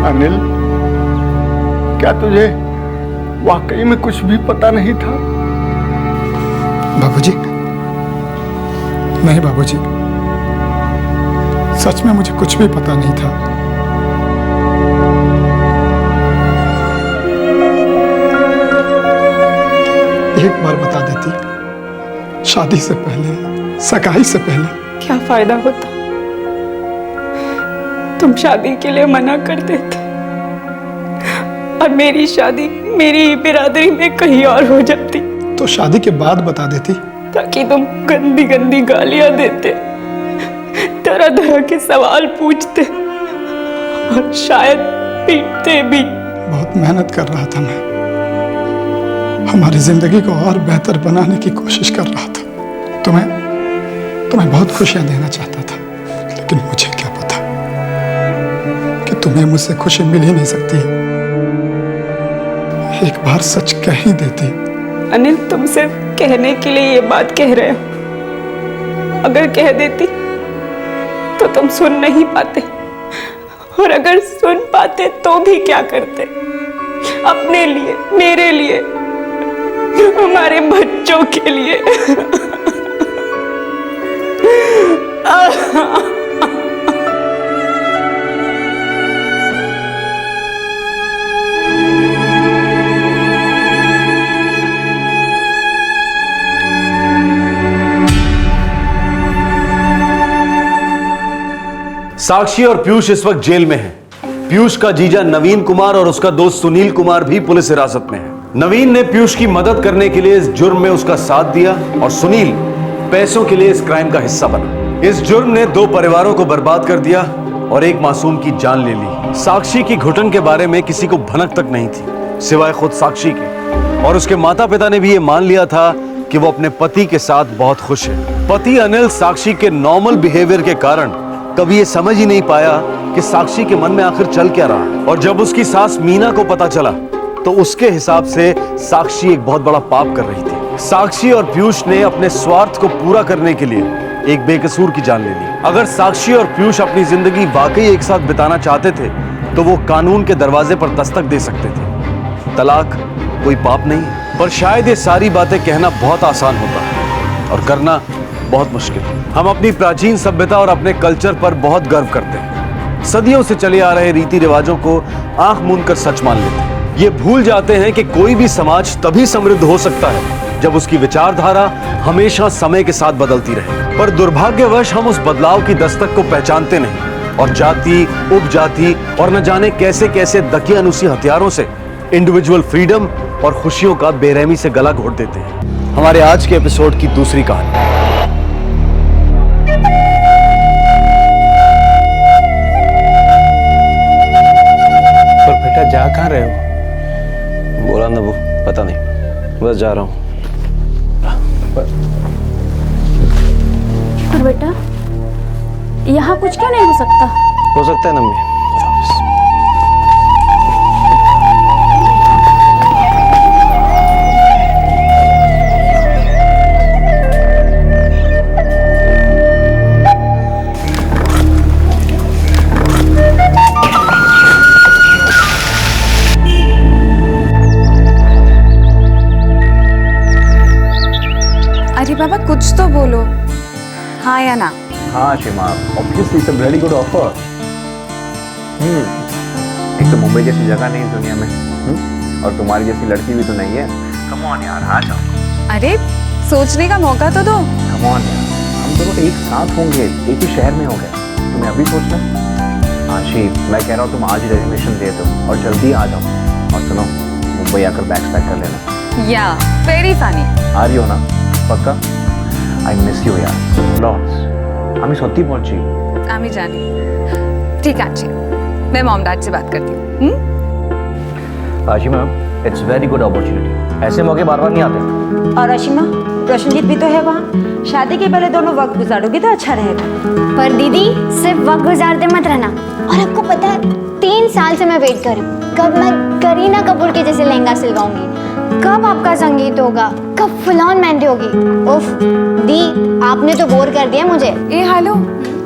अनिल, क्या तुझे वाकई में कुछ भी पता नहीं था? बाबूजी, नहीं बाबूजी, सच में मुझे कुछ भी पता नहीं था। एक बार बता देती, शादी से पहले, सगाई से पहले। क्या फायदा होता? तुम शादी के लिए मना कर देते और मेरी शादी मेरी ही बिरादरी में कहीं और हो जाती। तो शादी के बाद बता देती, ताकि तुम गंदी गंदी गालियां देते, तरह तरह के सवाल पूछते और शायद पीटते भी। बहुत मेहनत कर रहा था मैं, हमारी जिंदगी को और बेहतर बनाने की कोशिश कर रहा था। तुम्हें बहुत खुशियां देना चाहता था, लेकिन मुझे क्या पता कि तुम्हें मुझसे खुशी मिल ही नहीं सकती। एक बार सच कह ही देती। अनिल, तुमसे कहने के लिए ये बात कह रहे हो। अगर कह देती तो तुम सुन नहीं पाते, और अगर सुन पाते तो भी क्या करते? अपने लिए, मेरे लिए, हमारे बच्चों के लिए। साक्षी और पीयूष इस वक्त जेल में हैं। पीयूष का जीजा नवीन कुमार और उसका दोस्त सुनील कुमार भी पुलिस हिरासत में है। नवीन ने पीयूष की मदद करने के लिए इस जुर्म में उसका साथ दिया, और सुनील पैसों के लिए इस क्राइम का हिस्सा बना। इस जुर्म ने 2 परिवारों को बर्बाद कर दिया और एक मासूम की जान ले ली। साक्षी की घुटन के बारे में किसी को भनक तक नहीं थी, सिवाय खुद साक्षी के, और उसके माता पिता ने भी ये मान लिया था कि वो अपने पति के साथ बहुत खुश है। पति अनिल साक्षी के नॉर्मल बिहेवियर के कारण कभी ये समझ ही नहीं पाया कि साक्षी के मन में आखिर चल क्या रहा है। और जब उसकी सास मीना को पता चला तो उसके हिसाब से साक्षी एक बहुत बड़ा पाप कर रही थी। साक्षी और पीयूष ने अपने स्वार्थ को पूरा करने के लिए एक बेकसूर की जान ले ली। अगर साक्षी और पीयूष अपनी जिंदगी वाकई एक साथ बिताना चाहते थे तो वो कानून के दरवाजे पर दस्तक दे सकते थे। तलाक कोई पाप नहीं है, पर शायद ये सारी बातें कहना बहुत आसान होता है और करना बहुत मुश्किल। हम अपनी प्राचीन सभ्यता और अपने कल्चर पर बहुत गर्व करते हैं। सदियों से चले आ रहे रीति रिवाजों को आंख मूंद कर सच मान लेते हैं। ये भूल जाते हैं कि कोई भी समाज तभी समृद्ध हो सकता है जब उसकी विचारधारा हमेशा समय के साथ बदलती रहे। पर दुर्भाग्यवश हम उस बदलाव की दस्तक को पहचानते नहीं और जाति, उपजाति और न जाने कैसे कैसे दकियानुसी हथियारों से इंडिविजुअल फ्रीडम और खुशियों का बेरहमी से गला घोट देते हैं। हमारे आज के एपिसोड की दूसरी कहानी। जा कहाँ रहे हो? बोला ना वो, पता नहीं, बस जा रहा हूँ। और बेटा, यहाँ कुछ क्यों नहीं हो सकता? हो सकता है नम्मी। अरे बाबा कुछ तो बोलो, हाँ या ना? हाँ Shima, obviously it's a very good offer. एक तो मुंबई जैसी जगह नहीं इस दुनिया में, और तुम्हारी जैसी लड़की भी तो नहीं है। कम ऑन यार, आ जाओ। अरे सोचने का मौका तो दो। कम ऑन यार, हम दोनों एक साथ होंगे, एक ही शहर में हो गए, तुम्हें अभी सोचना? आशी, मैं कह रहा हूँ तुम आज ही रेजिग्नेशन दे दो और जल्दी आ जाओ। और सुनो, मुंबई आकर बैग्स पैक कर लेना। या वेरी फनी। आ रही हो ना पक्का? आई मिस यू यार लॉट्स। আমি সত্যি বলছি। আমি জানি। ठीक है अच्छी, मैं मॉम डैड से बात करती हूँ। Ashima, it's very good opportunity, ऐसे मौके बार बार नहीं आते। और आशिमा, रोशनजीत भी तो है वहाँ, शादी के पहले दोनों वक्त गुजारोगे तो अच्छा रहेगा। पर दीदी सिर्फ वक्त गुजारते मत रहना। और आपको पता है 3 साल से मैं वेट कर रही हूँ, कब मैं करीना कपूर के जैसे लहंगा सिलवाऊंगी, कब आपका संगीत होगा, कब फुल ऑन मेहंदी होगी। उफ दी, आपने तो बोर कर दिया मुझे। ए हेलो,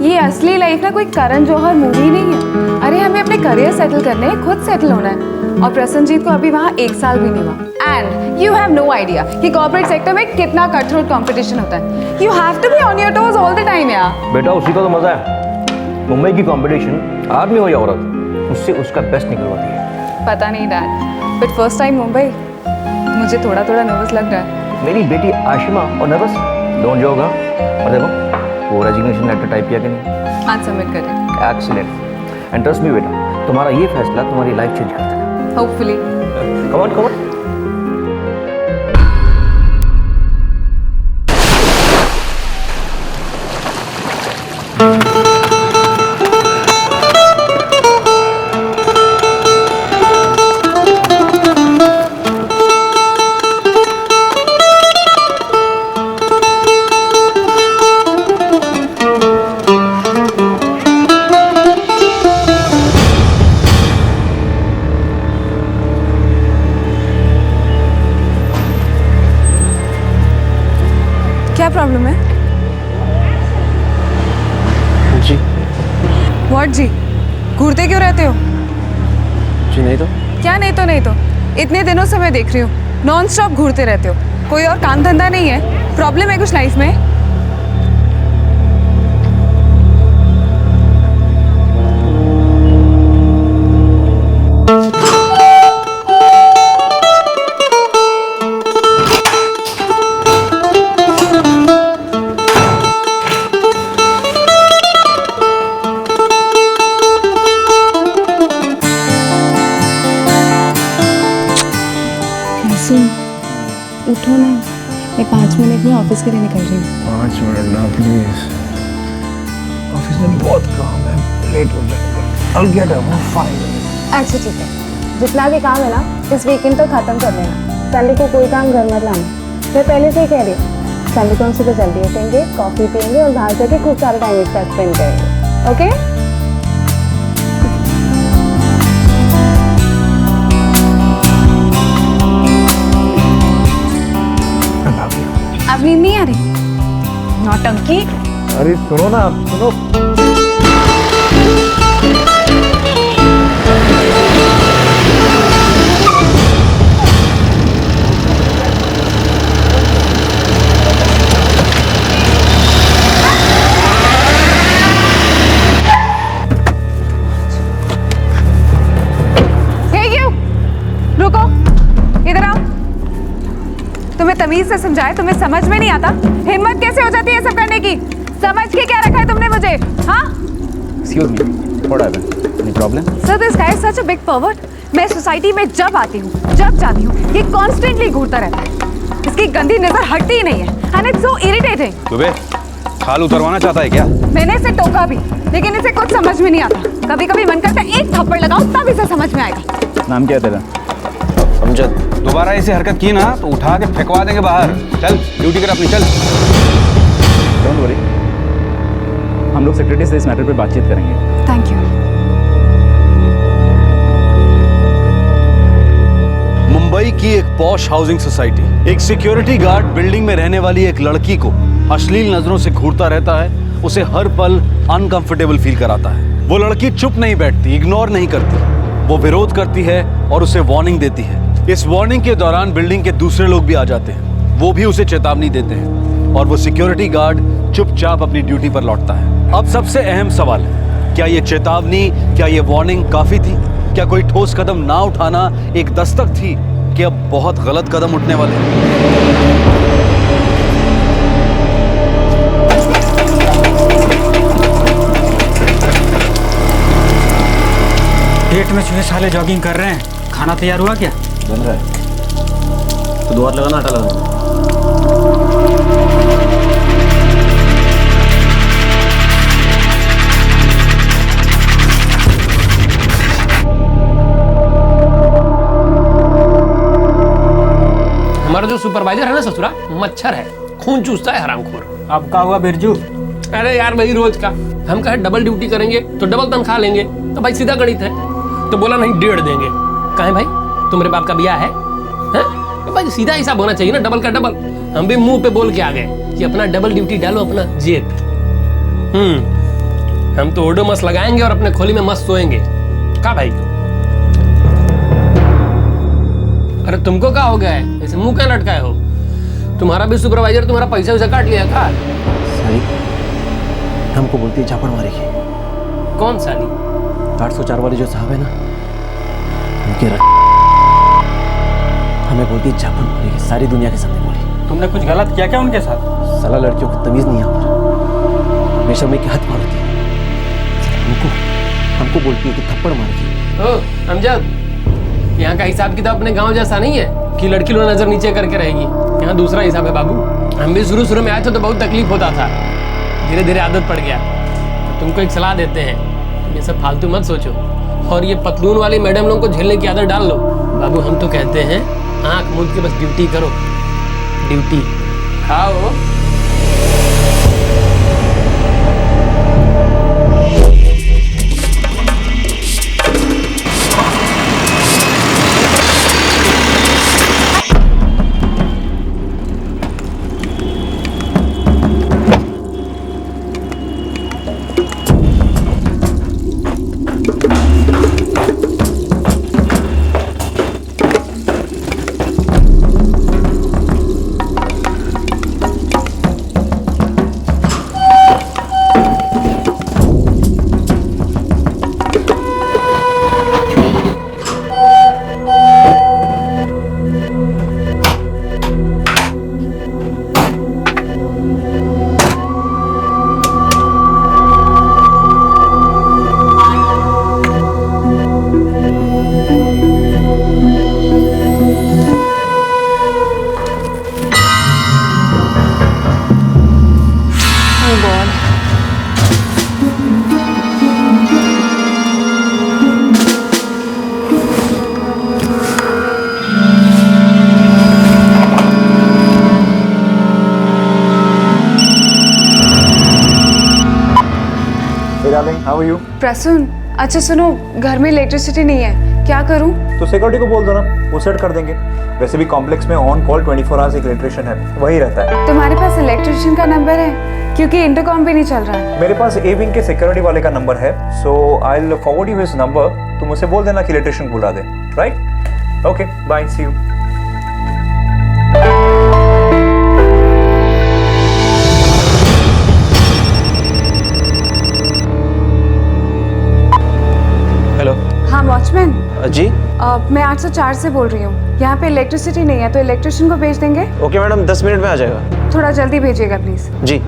ये असली लाइफ ना कोई करण जौहर मूवी नहीं है। अरे हमें अपने करियर सेटल करने हैं, खुद सेटल होना है। और प्रसन्नजीत को अभी वहाँ 1 साल भी नहीं हुआ। And you have no idea कि कॉर्पोरेट सेक्टर में कितना कट थ्रोट कॉम्पिटिशन होता है। You have to be on your toes all the time यार। बेटा उसी का तो मजा है। मुंबई की कंपटीशन आदमी हो या औरत, उससे उसका बेस्ट निकलवाती है। पता नहीं dad, but first time Mumbai, मुझे थोड़ा थोड़ा नर्वस लग रहा है। मेरी बेटी आशिमा और नर्वस डोंट जो होगा। और देखो वो रेजिग्नेशन लेटर टाइप किया कि नहीं? आज सबमिट करें। एक्सीलेंट। एंड ट्रस्ट मी बेटा, तुम्हारा ये फैसला तुम्हारी लाइफ चेंज कर देगा। Hopefully. Come on come on. क्या प्रॉब्लम है? जी। व्हाट जी? घूरते क्यों रहते हो? जी नहीं तो। क्या नहीं तो नहीं तो? इतने दिनों से मैं देख रही हूँ नॉन स्टॉप घूरते रहते हो। कोई और काम धंधा नहीं है? प्रॉब्लम है कुछ लाइफ में? उठो ना, मैं 5 मिनट में ऑफिस के लिए निकल रही हूँ। 5 मिनट ना प्लीज, ऑफिस में बहुत काम है, लेट हो जाएगा। I'll get up in 5 minutes। अच्छा ठीक है, जितना भी काम है ना इस वीकेंड तो खत्म कर लेना। संडे को कोई काम घर मत लाना। मैं पहले से ही कह रही हूँ, संडे को हम सुबह जल्दी उठेंगे, कॉफी पियेंगे और बाहर जाके खूब सारा टाइम एक साथ स्पेंड करेंगे। ओके? अब नींद नहीं आ रही? नौटंकी। अरे सुनो ना, सुनो। रुको, इधर आओ। तुम्हें तमीज से समझाए, तुम्हें समझ में नहीं आता? हिम्मत कैसे हो जाती है सब करने की? समझ के क्या रखा है तुमने मुझे? हाँ? Excuse me, what happened? Any problem? Sir, this guy is such a big pervert. मैं सोसाइटी में जब आती हूँ, जब जाती हूँ, ये कॉन्स्टेंटली घूरता रहता है। इसकी गंदी नजर हटती ही नहीं है। And it's so irritating. Dubey, खाल उतरवाना चाहता है क्या? मैंने इसे टोका भी, लेकिन इसे कुछ समझ में नहीं आता। कभी कभी मन करता है एक थप्पड़ लगाओ तब इसे समझ में आएगा। नाम क्या है तेरा? अमजद। दोबारा ऐसी हरकत की ना तो उठा के फेंकवा देंगे बाहर। चल ड्यूटी कर अपनी, चल। डोंट वरी, हम लोग सेक्रेटरी से इस मैटर पे बातचीत करेंगे। Thank you. मुंबई की एक पॉश हाउसिंग सोसाइटी, एक सिक्योरिटी गार्ड बिल्डिंग में रहने वाली एक लड़की को अश्लील नजरों से घूरता रहता है, उसे हर पल अनकंफर्टेबल फील कराता है। वो लड़की चुप नहीं बैठती, इग्नोर नहीं करती, वो विरोध करती है और उसे वार्निंग देती है। इस वार्निंग के दौरान बिल्डिंग के दूसरे लोग भी आ जाते हैं, वो भी उसे चेतावनी देते हैं और वो सिक्योरिटी गार्ड चुपचाप अपनी ड्यूटी पर लौटता है। अब सबसे अहम सवाल है, क्या ये चेतावनी, क्या ये वार्निंग काफी थी? क्या कोई ठोस कदम ना उठाना एक दस्तक थी कि अब बहुत गलत कदम उठने वाले हैं? पेट में चूहे साले जॉगिंग कर रहे हैं। खाना तैयार हुआ क्या? बन रहा है। तो 2 हाथ लगाना, आटा लगाना। हमारा जो सुपरवाइजर है ना ससुरा, मच्छर है, खून चूसता है हरामखोर। अब क्या हुआ बिरजू? अरे यार वही रोज का, हम कहे डबल ड्यूटी करेंगे तो डबल तनख्वाह लेंगे, तो भाई सीधा गणित है। तो बोला नहीं 1.5 देंगे। कहें भाई तुम्हारे बाप का ब्याह है? तो भाई सीधा हिसाब होना चाहिए ना, डबल का डबल। हम भी मुंह पे बोल के आ गए कि अपना डबल ड्यूटी डालो अपना जेब। हम तो ओडोमस लगाएंगे और अपने खोली में मस्त सोएंगे। का भाई? अरे तुमको क्या हो गया है, ऐसे मुंह क्या लटकाए हो? तुम्हारा भी सुपरवाइजर तुम्हारा पैसा वैसा काट लिया था? साली हमको बोलती है झापड़ मारेगी। कौन साली? 804 वाले जो साहब है ना, उनके हमें बोलती है झापड़ मारेगी, सारी दुनिया के सामने बोली। तुमने कुछ गलत किया क्या उनके साथ? साला लड़कियों को तमीज नहीं यहाँ पर, हमेशा मैं के हाथ मारती है। हमको बोलती है कि थप्पड़ मारेगी। ओ अमजद, यहाँ का हिसाब किताब अपने गांव जैसा नहीं है कि लड़की लोग नजर नीचे करके रहेगी। यहाँ दूसरा हिसाब है बाबू। हम भी शुरू में आए थे तो बहुत तकलीफ होता था, धीरे धीरे आदत पड़ गया। तो तुमको एक सलाह देते हैं, ये सब फालतू मत सोचो और ये पतलून वाली मैडम लोगों को झेलने की आदत डाल लो। बाबू हम तो कहते हैं आँख मूंद के बस ड्यूटी करो, ड्यूटी खाओ। How are you? प्रसून, अच्छा सुनो, घर में इलेक्ट्रिसिटी नहीं है, क्या करूं? तो सिक्योरिटी को बोल दो ना, वो सेट कर देंगे। वैसे भी कॉम्प्लेक्स में ऑन कॉल 24 आवर्स एक इलेक्ट्रिशियन है, वही रहता है। तुम्हारे पास इलेक्ट्रिशियन का नंबर है? क्योंकि इंटरकॉम भी नहीं चल रहा है। मेरे पास ए विंग के सिक्योरिटी वाले का नंबर है, so I will forward you his number. तुम उसे बोल देना कि इलेक्ट्रिशियन बुला दे, right? Okay, bye, see you. Hello. हाँ वॉचमैन जी। मैं 804 से बोल रही हूँ। यहाँ पे इलेक्ट्रिसिटी नहीं है तो इलेक्ट्रिशियन को भेज देंगे? ओके मैडम, 10 मिनट में आ जाएगा। थोड़ा जल्दी भेजिएगा प्लीज। जी।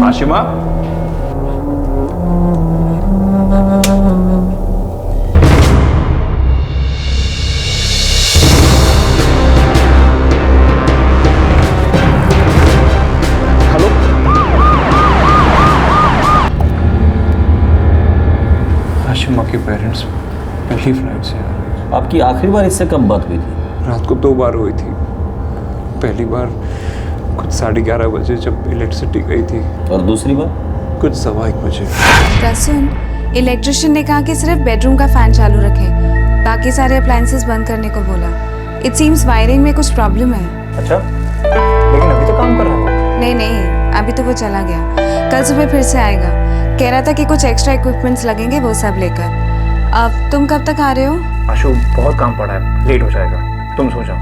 आशिमा, हेलो। आशिमा के पेरेंट्स पहली फ्लाइट से आपकी आखिरी बार इससे कब बात हुई थी? रात को 2 बार हुई थी। पहली बार कुछ 11:30 बजे जब इलेक्ट्रिसिटी गई थी, और दूसरी बार कुछ 1:15 बजे। प्रसून, इलेक्ट्रिशियन ने कहा कि सिर्फ बेडरूम का फैन चालू रखें, बाकी सारे अप्लायंसेस बंद करने को बोला। इट सीम्स वायरिंग में कुछ प्रॉब्लम है। अच्छा, लेकिन अभी तो काम कर रहा है। नहीं, अभी तो वो चला गया। कल सुबह फिर से आएगा। कह रहा था कि कुछ एक्स्ट्रा इक्विपमेंट्स लगेंगे, वो सब लेकर। अब तुम कब तक आ रहे हो? आशु, बहुत काम पड़ा है, लेट हो जाएगा, तुम सो जाओ।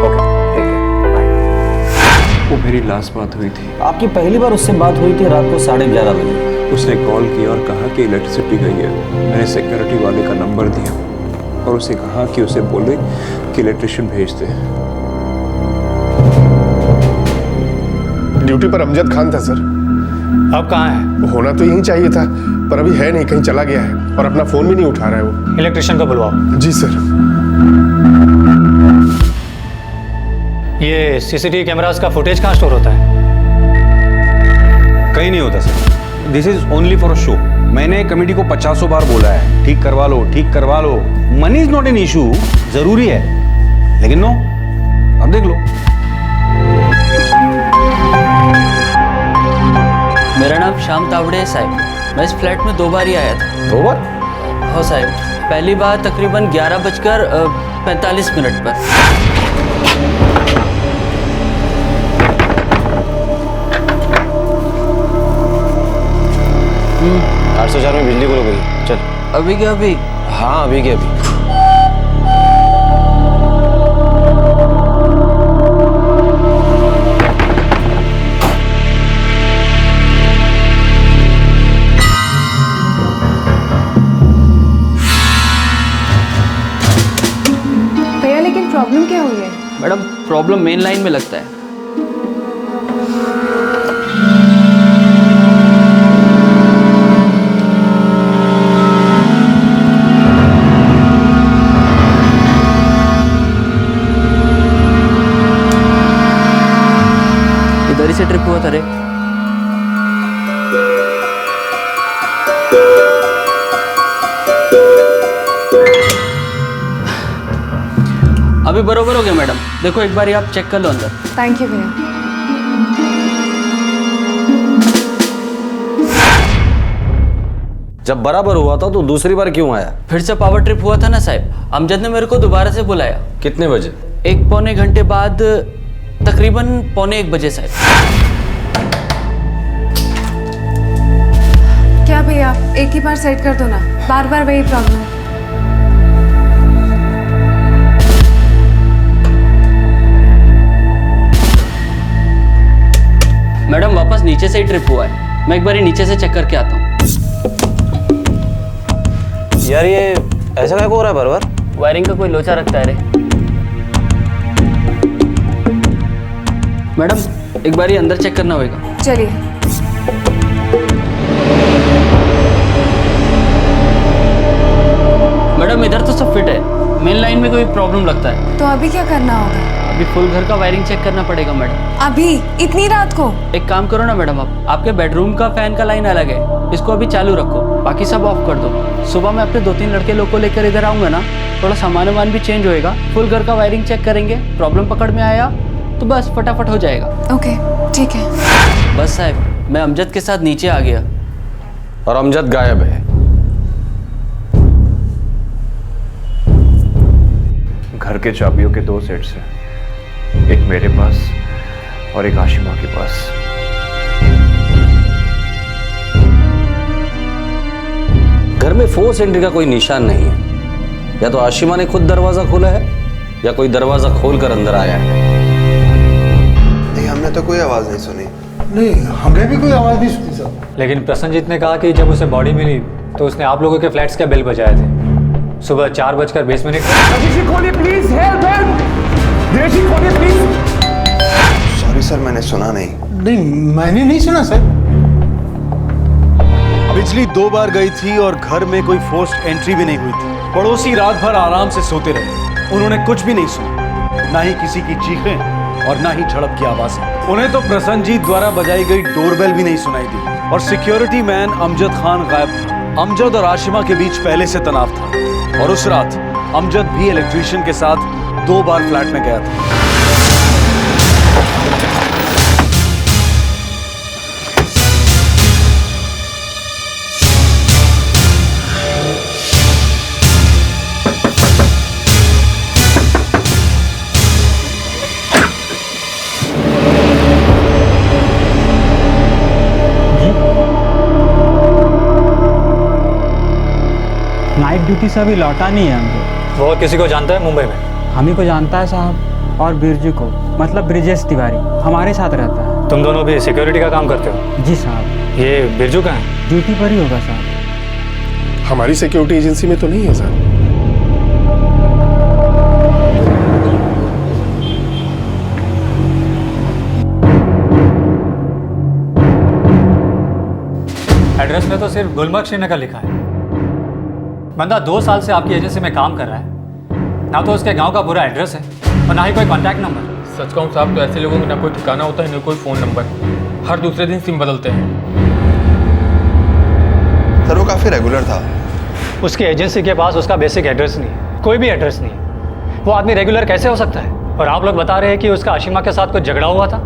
ओके, ठीक है, बाय। वो मेरी लास्ट बात हुई थी। आपकी पहली बार उससे बात हुई थी रात को 11:30 बजे। उसने कॉल किया और कहा कि इलेक्ट्रिसिटी गई है। मैंने सिक्योरिटी वाले का नंबर दिया और उसे कहा कि उसे बोले कि इलेक्ट्रिशियन भेज दे। ड्यूटी पर अमजद खान था सर। अब कहाँ है? होना तो यहीं चाहिए था, पर अभी है नहीं, कहीं चला गया है और अपना फोन भी नहीं उठा रहा है वो। इलेक्ट्रिशियन को बुलवाओ। जी सर। ये सीसीटीवी कैमरास का फुटेज कहाँ स्टोर होता है? कहीं नहीं होता sir. This is only for a show. मैंने कमेटी को 50 बार बोला है, ठीक करवा लो, ठीक करवा लो। Money is not an issue, जरूरी है, लेकिन नो, अब देख लो। मेरा नाम श्याम तावड़े है साहब। मैं इस फ्लैट में 2 बार ही आया था। 2 बार? हो साहब। पहली बार तकरीबन 11:45 पर। 804 में बिजली गुल हो गई। चल। अभी क्या अभी? हाँ, अभी क्या अभी। भैया, लेकिन प्रॉब्लम क्या हुई है? मैडम, प्रॉब्लम मेन लाइन में लगता है। इधर ही से ट्रिप हुआ था रे। अभी बरोबर हो गया मैडम। देखो एक बार आप चेक कर लो अंदर। थैंक यू भैया। जब बराबर हुआ था तो दूसरी बार क्यों आया? फिर से पावर ट्रिप हुआ था ना साहब। अमजद ने मेरे को दोबारा से बुलाया। कितने बजे? 1-पौने घंटे बाद, तकरीबन 1:45 बजे साहब। क्या भैया, एक ही बार सेट कर दो ना, बार बार वही प्रॉब्लम है। मैडम, वापस नीचे से ही ट्रिप हुआ है। मैं एक बार नीचे से चेक करके आता हूँ। यार, ये ऐसा क्या हो रहा है बार बार? वायरिंग का कोई लोचा रखता है रे। मैडम, एक बार अंदर चेक करना होगा। चलिए। मैडम, इधर तो सब फिट है। मेन लाइन में कोई प्रॉब्लम लगता है। तो अभी क्या करना होगा? अभी फुल घर का वायरिंग चेक करना पड़ेगा मैडम। अभी इतनी रात को? एक काम करो ना मैडम, आपके बेडरूम का फैन का लाइन अलग है, इसको अभी चालू रखो, बाकी सब ऑफ कर दो। सुबह मैं अपने 2-3 लड़के लोग को लेकर इधर आऊंगा ना, थोड़ा सामान भी चेंज होएगा, फुल घर का वायरिंग चेक करेंगे। प्रॉब्लम पकड़ में आया तो बस फटाफट हो जाएगा। ओके, ठीक है। बस साहब, मैं अमजद के साथ नीचे आ गया। और अमजद गायब है। घर के चाबियों के 2 सेट्स हैं, एक मेरे पास और एक आशिमा के पास। घर में फोर्स एंट्री का कोई निशान नहीं है। या तो आशिमा ने खुद दरवाजा खोला है या कोई दरवाजा खोलकर अंदर आया है। नहीं, हमने तो कोई आवाज नहीं सुनी। नहीं, हमने भी कोई आवाज नहीं सुनी सर। लेकिन प्रसन्नजीत ने कहा कि जब उसे बॉडी मिली तो उसने आप लोगों के फ्लैट्स के बेल बजाए थे। सुबह 4:20 खोलिए प्लीज, हेल्प हेल्प। देशी खोलिए प्लीज। सॉरी सर, मैंने सुना नहीं। नहीं, मैंने नहीं सुना सर। बिजली 2 बार गई थी और घर में कोई फोर्स्ड एंट्री भी नहीं हुई थी। पड़ोसी रात भर आराम से सोते रहे, उन्होंने कुछ भी नहीं सुना, ना ही किसी की चीखें और ना ही झड़प की आवाजें। उन्हें तो प्रसन्नजीत द्वारा बजाई गई डोरबेल भी नहीं सुनाई दी। और सिक्योरिटी मैन अमजद खान गायब था। अमजद और आशिमा के बीच पहले से तनाव था और उस रात अमजद भी इलेक्ट्रीशियन के साथ 2 बार फ्लैट में गया था। नाइट ड्यूटी से अभी लौटा नहीं है हमको। वो और किसी को जानता है मुंबई में? हम ही को जानता है साहब, और बिरजू को, मतलब ब्रिजेश तिवारी हमारे साथ रहता है। तुम दोनों भी सिक्योरिटी का काम करते हो? जी साहब। ये बिरजू कहाँ है? ड्यूटी पर ही होगा साहब। हमारी सिक्योरिटी एजेंसी में तो नहीं है सर। एड्रेस में तो सिर्फ गुलमर्ग श्रीनगर लिखा है। बंदा 2 साल से आपकी एजेंसी में काम कर रहा है, ना तो उसके गांव का पूरा एड्रेस है और ना ही कोई कॉन्टैक्ट नंबर। सच कहूँ साहब तो ऐसे लोगों का ना कोई ठिकाना होता है ना कोई फ़ोन नंबर। हर दूसरे दिन सिम बदलते हैं। सर वो काफ़ी रेगुलर था। उसकी एजेंसी के पास उसका बेसिक एड्रेस नहीं है, कोई भी एड्रेस नहीं है। वो आदमी रेगुलर कैसे हो सकता है? और आप लोग बता रहे हैं कि उसका आशिमा के साथ कुछ झगड़ा हुआ था,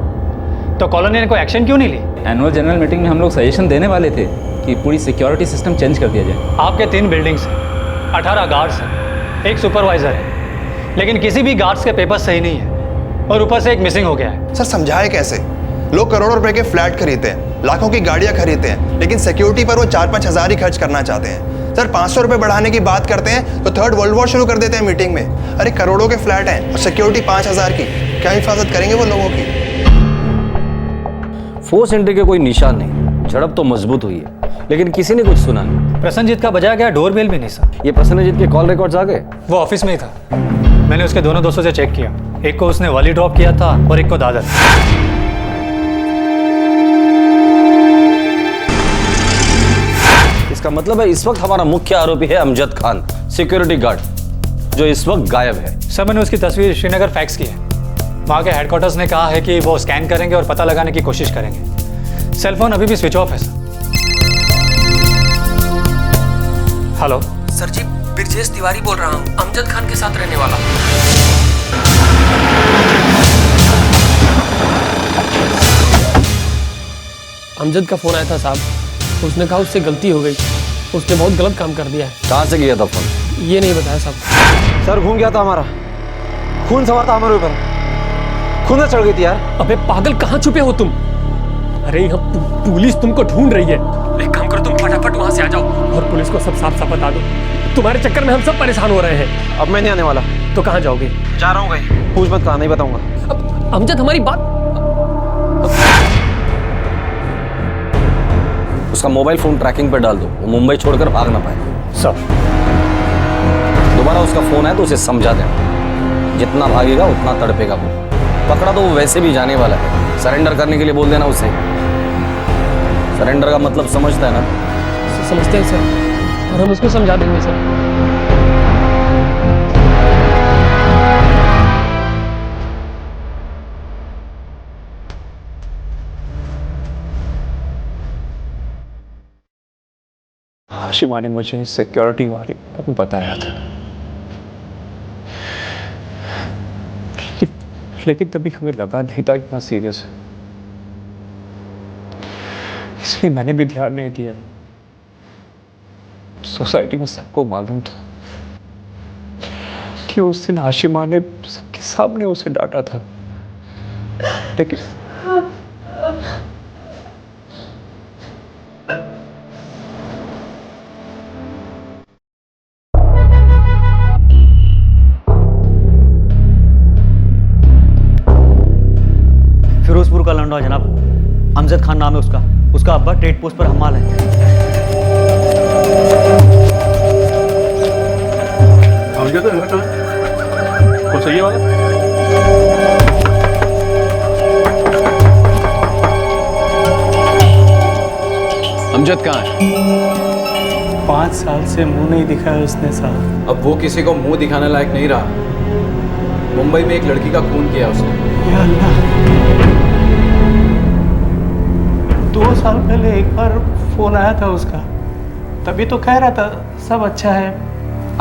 तो कॉलोनी ने कोई एक्शन क्यों नहीं ली? एनुअल जनरल मीटिंग में हम लोग सजेशन देने वाले थे कि पूरी सिक्योरिटी सिस्टम चेंज कर दिया जाए। आपके 3 बिल्डिंग्स हैं, 18 गार्ड्स हैं, एक सुपरवाइजर है, लेकिन किसी भी गार्ड्स के पेपर सही नहीं है और ऊपर से एक मिसिंग हो गया है। सर समझाए कैसे? लोग करोड़ों रुपए के फ्लैट खरीदते हैं, लाखों की गाड़ियां खरीदते हैं, लेकिन सिक्योरिटी पर वो 4-5 हज़ार ही खर्च करना चाहते हैं। सर 500 रुपए बढ़ाने की बात करते हैं तो 3rd वर्ल्ड वॉर शुरू कर देते हैं मीटिंग में। अरे करोड़ों के फ्लैट हैं और सिक्योरिटी 5,000 की, क्या हिफाजत करेंगे वो लोगों की? फोर्स एंट्री के कोई निशान नहीं, झड़प तो मजबूत हुई है, लेकिन किसी ने कुछ सुना नहीं। प्रसन्नजीत का बजाया गया डोरबेल भी नहीं सर। ये प्रसन्नजीत के कॉल रिकॉर्ड्स आ गए? वो ऑफिस में ही था, मैंने उसके दोनों दोस्तों से चेक किया। एक को उसने वाली ड्रॉप किया था और एक को दादर। इसका मतलब है इस वक्त हमारा मुख्य आरोपी है अमजद खान, सिक्योरिटी गार्ड, जो इस वक्त गायब है। सर मैंने उसकी तस्वीर श्रीनगर फैक्स की है। वहाँ के हेडक्वार्टर्स ने कहा है कि वो स्कैन करेंगे और पता लगाने की कोशिश करेंगे। सेलफोन अभी भी स्विच ऑफ है सर। हेलो सर जी, ब्रिजेश तिवारी बोल रहा हूँ, अमजद खान के साथ रहने वाला। अमजद का फोन आया था साहब, उसने कहा उससे गलती हो गई, उसने बहुत गलत काम कर दिया है। कहाँ से किया था फोन? ये नहीं बताया साहब। सर घूम गया था हमारा, खून सवार था हमारे ऊपर, खून से चढ़ गई थी यार। अबे पागल, कहाँ छुपे हो तुम? अरे यहाँ पुलिस तुमको ढूंढ रही है। एक काम करो, तुम फटाफट वहाँ से आ जाओ और पुलिस को सब साफ साफ बता दो। तुम्हारे चक्कर में हम सब परेशान हो रहे हैं। अब मैं नहीं आने वाला। तो कहाँ जाओगे? जा रहा हूँ कहीं, पूछ मत, कहाँ नहीं बताऊंगा। अमजद हमारी बात। उसका मोबाइल फोन ट्रैकिंग पे डाल दो, वो मुंबई छोड़कर भाग ना पाए। सर दोबारा उसका फोन है तो उसे समझा देना, जितना भागेगा उतना तड़पेगा वो। पकड़ा तो वो वैसे भी जाने वाला है, सरेंडर करने के लिए बोल देना उसे। सरेंडर का मतलब समझता है ना? समझते हैं सर, और हम उसको समझा देंगे सर। आशिमा ने मुझे सिक्योरिटी वाले को बताया था, लेकिन तभी हमें लगा नहीं था इतना सीरियस है, इसलिए मैंने भी ध्यान नहीं दिया। सोसाइटी में सबको मालूम था कि उस दिन आशिमा ने सबके सामने उसे डांटा था, लेकिन फिरोजपुर का लंडा जनाब, अमजद खान नाम है उसका। उसका अब्बा ट्रेड पोस्ट पर हमाल है। कौन सा ये वाला? अमजद कहाँ है? 5 साल से मुंह नहीं दिखाया उसने साहब। अब वो किसी को मुंह दिखाने लायक नहीं रहा। मुंबई में एक लड़की का खून किया उसने। या अल्लाह, 2 साल पहले एक बार फोन आया था उसका, तभी तो कह रहा था सब अच्छा है,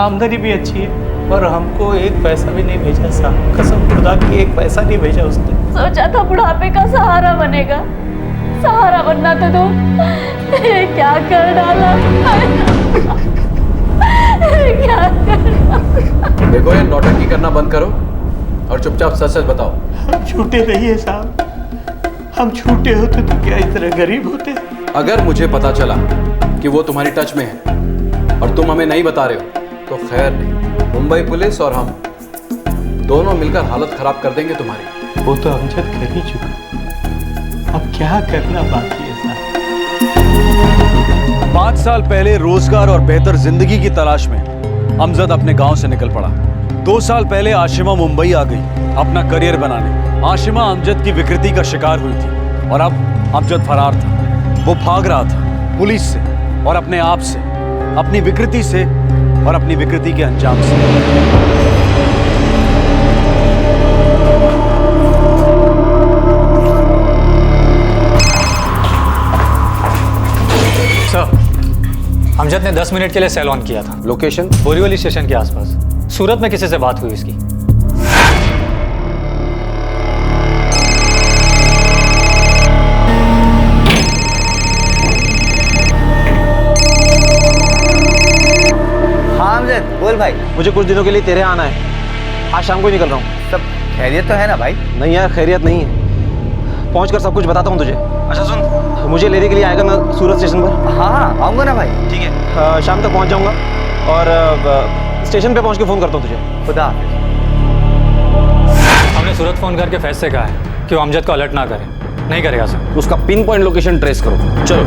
आमदनी भी अच्छी है, और हमको 1 पैसा भी नहीं भेजा साहब। कसम खुदा की 1 पैसा नहीं भेजा उसने। सोचा था बुढ़ापे का सहारा बनेगा, सहारा बनना था तो क्या कर डाला। क्या कर डाला। देखो ये नौटंकी करना बंद करो और चुपचाप सच सच बताओ। हम झूठे नहीं है साहब, हम झूठे होते तो क्या इतने गरीब होते। अगर मुझे पता चला कि वो तुम्हारी टच में है और तुम हमें नहीं बता रहे हो तो खैर नहीं, मुंबई पुलिस और हम दोनों मिलकर हालत खराब कर देंगे तुम्हारी। वो तो अमजद कर ही चुका, अब क्या करना बाकी है साहब। 5 साल पहले रोजगार और बेहतर जिंदगी की तलाश में अमजद अपने गांव से निकल पड़ा। 2 साल पहले आशिमा मुंबई आ गई अपना करियर बनाने। आशिमा अमजद की विकृति का शिकार हुई थी और अब अमजद फरार था। वो भाग रहा था पुलिस से और अपने आप से, अपनी विकृति से और अपनी विकृति के अंजाम से। सर, अमजद ने 10 मिनट के लिए सेल ऑन किया था। लोकेशन? बोरीवली स्टेशन के आसपास। सूरत में किसी से बात हुई इसकी? हाँ अमजद, बोल भाई। मुझे कुछ दिनों के लिए तेरे आना है। आज शाम को निकल रहा हूँ। सब खैरियत तो है ना भाई? नहीं यार, खैरियत नहीं है। पहुँच कर सब कुछ बताता हूँ तुझे। अच्छा सुन, मुझे लेने के लिए आएगा ना सूरत स्टेशन पर? हाँ हाँ आऊँगा ना भाई। ठीक है, शाम तक पहुँच जाऊँगा और स्टेशन पे पहुँच के फ़ोन करता हूँ तुझे। खुदा हाफिज़। हमने सूरत फ़ोन करके फैज से कहा है कि वो अमजद को अलर्ट ना करे। नहीं करेगा सर। उसका पिन पॉइंट लोकेशन ट्रेस करो। चलो।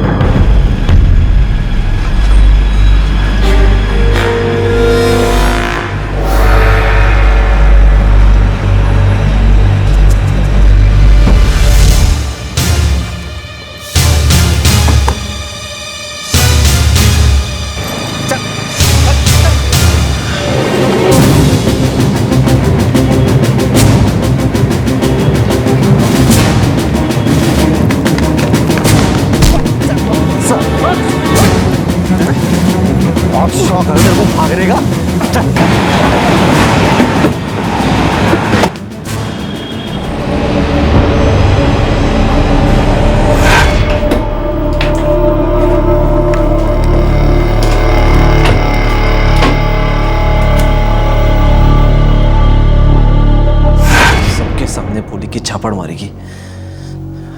की छापड़ मारेगी।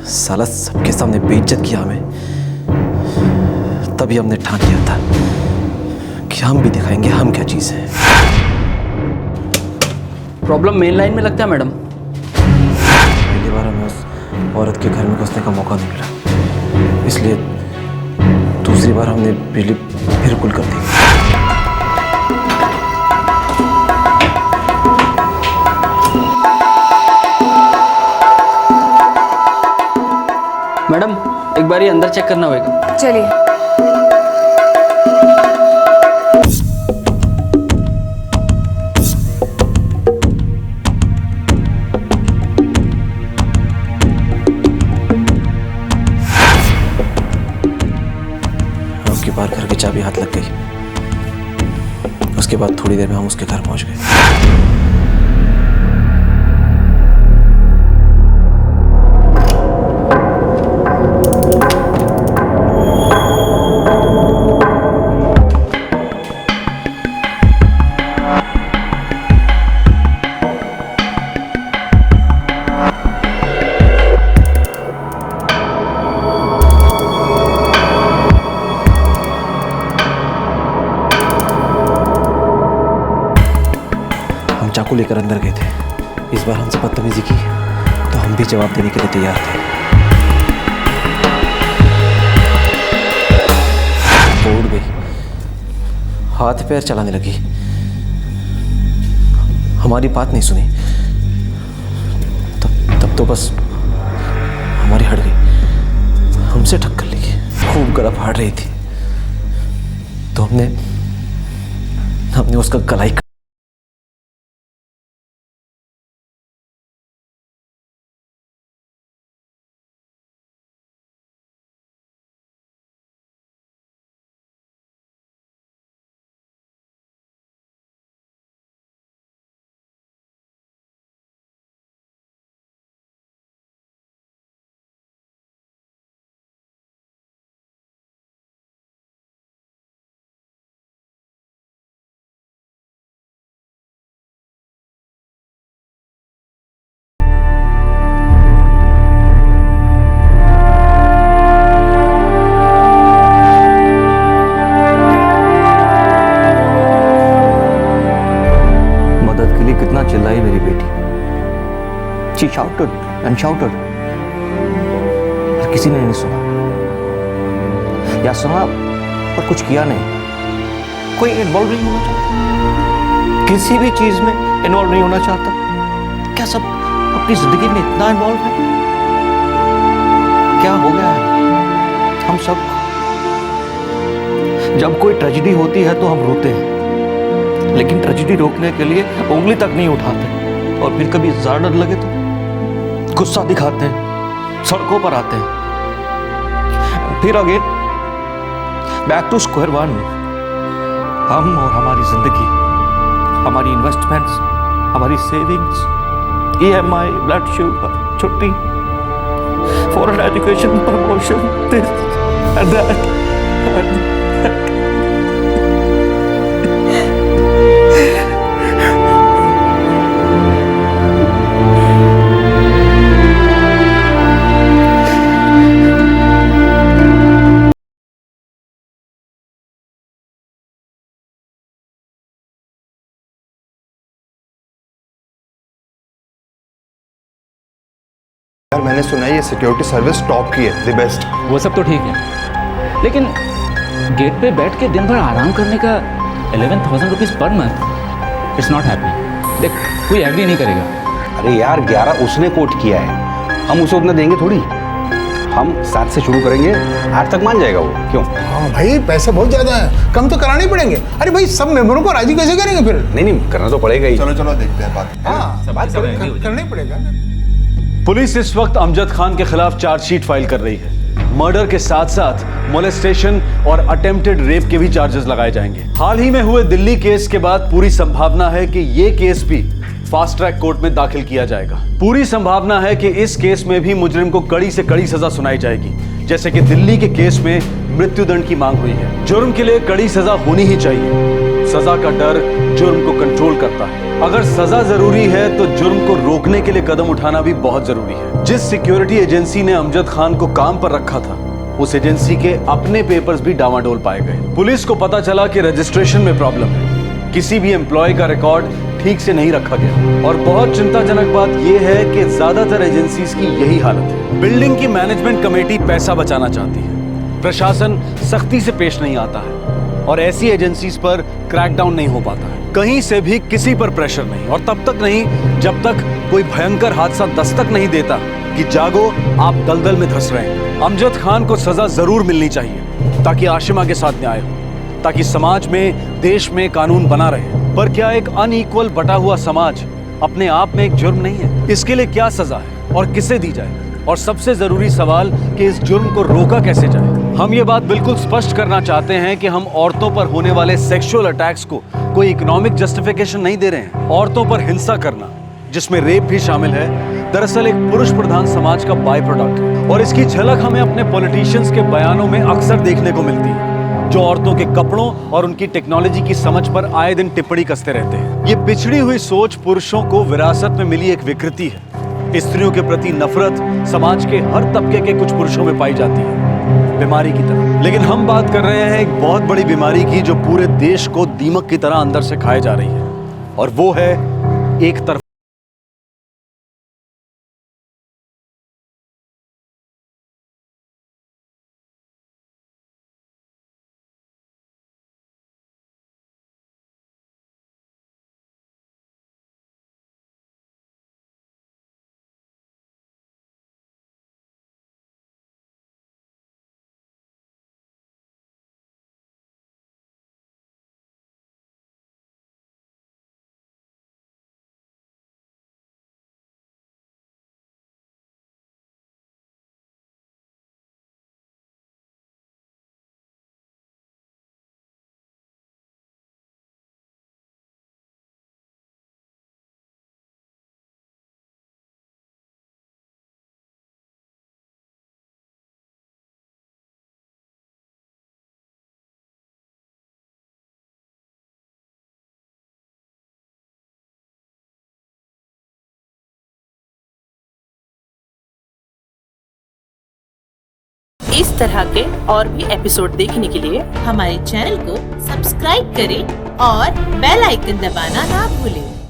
साला सबके सामने बेइज्जत किया हमें। तभी हमने ठान लिया था कि हम भी दिखाएंगे हम क्या चीज है। प्रॉब्लम मेन लाइन में लगता है मैडम। पहली बार हमें उस औरत के घर में घुसने का मौका नहीं मिला, इसलिए दूसरी बार हमने बिजली फिर गुल कर दी। मैडम एक बार ये अंदर चेक करना होगा। चलिए। उसके बाहर घर की चाबी हाथ लग गई। उसके बाद थोड़ी देर में हम उसके घर पहुंच गए। को लेकर अंदर गए थे। इस बार हमसे बदतमीजी की तो हम भी जवाब देने के लिए तैयार थे। वो उड़ गई, हाथ पैर चलाने लगी, हमारी बात नहीं सुनी। तब तो बस हमारी हट गई, हमसे टक्कर लगी, खूब गला फाड़ रही थी तो हमने उसका गला ही चिल्लाई मेरी बेटी। She shouted and shouted, पर किसी ने नहीं सुना, या सुना पर कुछ किया नहीं। कोई इन्वॉल्व नहीं होना चाहता, किसी भी चीज में इन्वॉल्व नहीं होना चाहता। क्या सब अपनी जिंदगी में इतना इन्वॉल्व है? क्या हो गया है हम सब? जब कोई ट्रेजेडी होती है तो हम रोते हैं, लेकिन ट्रेजेडी रोकने के लिए उंगली तक नहीं उठाते। और फिर कभी ज्यादा डर लगे तो गुस्सा दिखाते हैं, सड़कों पर आते हैं। फिर again back to square one. हम और हमारी जिंदगी, हमारी इन्वेस्टमेंट्स, हमारी सेविंग्स, EMI, ब्लड शुगर, छुट्टी, foreign education, promotion, this and that. यार मैंने सुना है ये सिक्योरिटी सर्विस टॉप की है, द बेस्ट। वो सब तो ठीक है, लेकिन गेट पे बैठ के दिन भर आराम करने का 11,000 rupees per month, it's not happening. देख, कोई एग्री नहीं करेगा। अरे यार 11 उसने कोट किया है, हम उसे उतना देंगे थोड़ी। हम 7 से शुरू करेंगे, 8 तक मान जाएगा वो। क्यों? हाँ भाई, पैसे बहुत ज्यादा है, कम तो कराने पड़ेंगे। अरे भाई, सब मेंबरों को राजी कैसे करेंगे फिर? नहीं करना तो पड़ेगा ही। चलो चलो देखते हैं बात। हाँ, बात करना ही पड़ेगा। पुलिस इस वक्त अमजद खान के खिलाफ चार्जशीट फाइल कर रही है। मर्डर के साथ साथ मोलेस्टेशन और अटेम्प्टेड रेप के भी चार्जेस लगाए जाएंगे। हाल ही में हुए दिल्ली केस के बाद पूरी संभावना है कि ये केस भी फास्ट ट्रैक कोर्ट में दाखिल किया जाएगा। पूरी संभावना है कि इस केस में भी मुजरिम को कड़ी से कड़ी सजा सुनाई जाएगी, जैसे कि दिल्ली के केस में मृत्युदंड की मांग हुई है। जुर्म के लिए कड़ी सजा होनी ही चाहिए। सजा का डर जुर्म को कंट्रोल करता है। अगर सजा जरूरी है तो जुर्म को रोकने के लिए कदम उठाना भी बहुत जरूरी है। जिस सिक्योरिटी एजेंसी ने अमजद खान को काम पर रखा था, उस एजेंसी के अपने पेपर्स भी डामाडोल पाए गए। पुलिस को पता चला कि रजिस्ट्रेशन में प्रॉब्लम है, किसी भी एम्प्लॉय का रिकॉर्ड ठीक से नहीं रखा गया। और बहुत चिंताजनक बात यह है कि ज्यादातर एजेंसीज की यही हालत है। बिल्डिंग की मैनेजमेंट कमेटी पैसा बचाना चाहती है, प्रशासन सख्ती से पेश नहीं आता है और ऐसी एजेंसीज पर क्रैकडाउन नहीं हो पाता है। कहीं से भी किसी पर प्रेशर नहीं, और तब तक नहीं जब तक कोई भयंकर हादसा दस्तक नहीं देता कि जागो, आप दलदल में धंस रहे हैं। अमजद खान को सजा जरूर मिलनी चाहिए ताकि आशिमा के साथ न्याय हो, ताकि समाज में, देश में कानून बना रहे। पर क्या एक अनइक्वल बटा हुआ समाज अपने आप में एक जुर्म नहीं है? इसके लिए क्या सजा है और किसे दी जाए? और सबसे जरूरी सवाल कि इस जुर्म को रोका कैसे जाए? हम ये बात बिल्कुल स्पष्ट करना चाहते हैं कि हम औरतों पर होने वाले सेक्सुअल अटैक्स को कोई इकोनॉमिक जस्टिफिकेशन नहीं दे रहे हैं। औरतों पर हिंसा करना, जिसमें रेप भी शामिल है, दरअसल एक पुरुष प्रधान समाज का बाय प्रोडक्ट है। और इसकी झलक हमें अपने पॉलिटिशियंस के बयानों में अक्सर देखने को मिलती है, जो औरतों के कपड़ों और उनकी टेक्नोलॉजी की समझ पर आए दिन टिप्पणी कसते रहते हैं। ये पिछड़ी हुई सोच पुरुषों को विरासत में मिली एक विकृति है। स्त्रियों के प्रति नफरत समाज के हर तबके के कुछ पुरुषों में पाई जाती है, बीमारी की तरह। लेकिन हम बात कर रहे हैं एक बहुत बड़ी बीमारी की, जो पूरे देश को दीमक की तरह अंदर से खाए जा रही है, और वो है एक तरफ इस तरह के और भी एपिसोड देखने के लिए हमारे चैनल को सब्सक्राइब करें और बेल आइकन दबाना ना भूलें।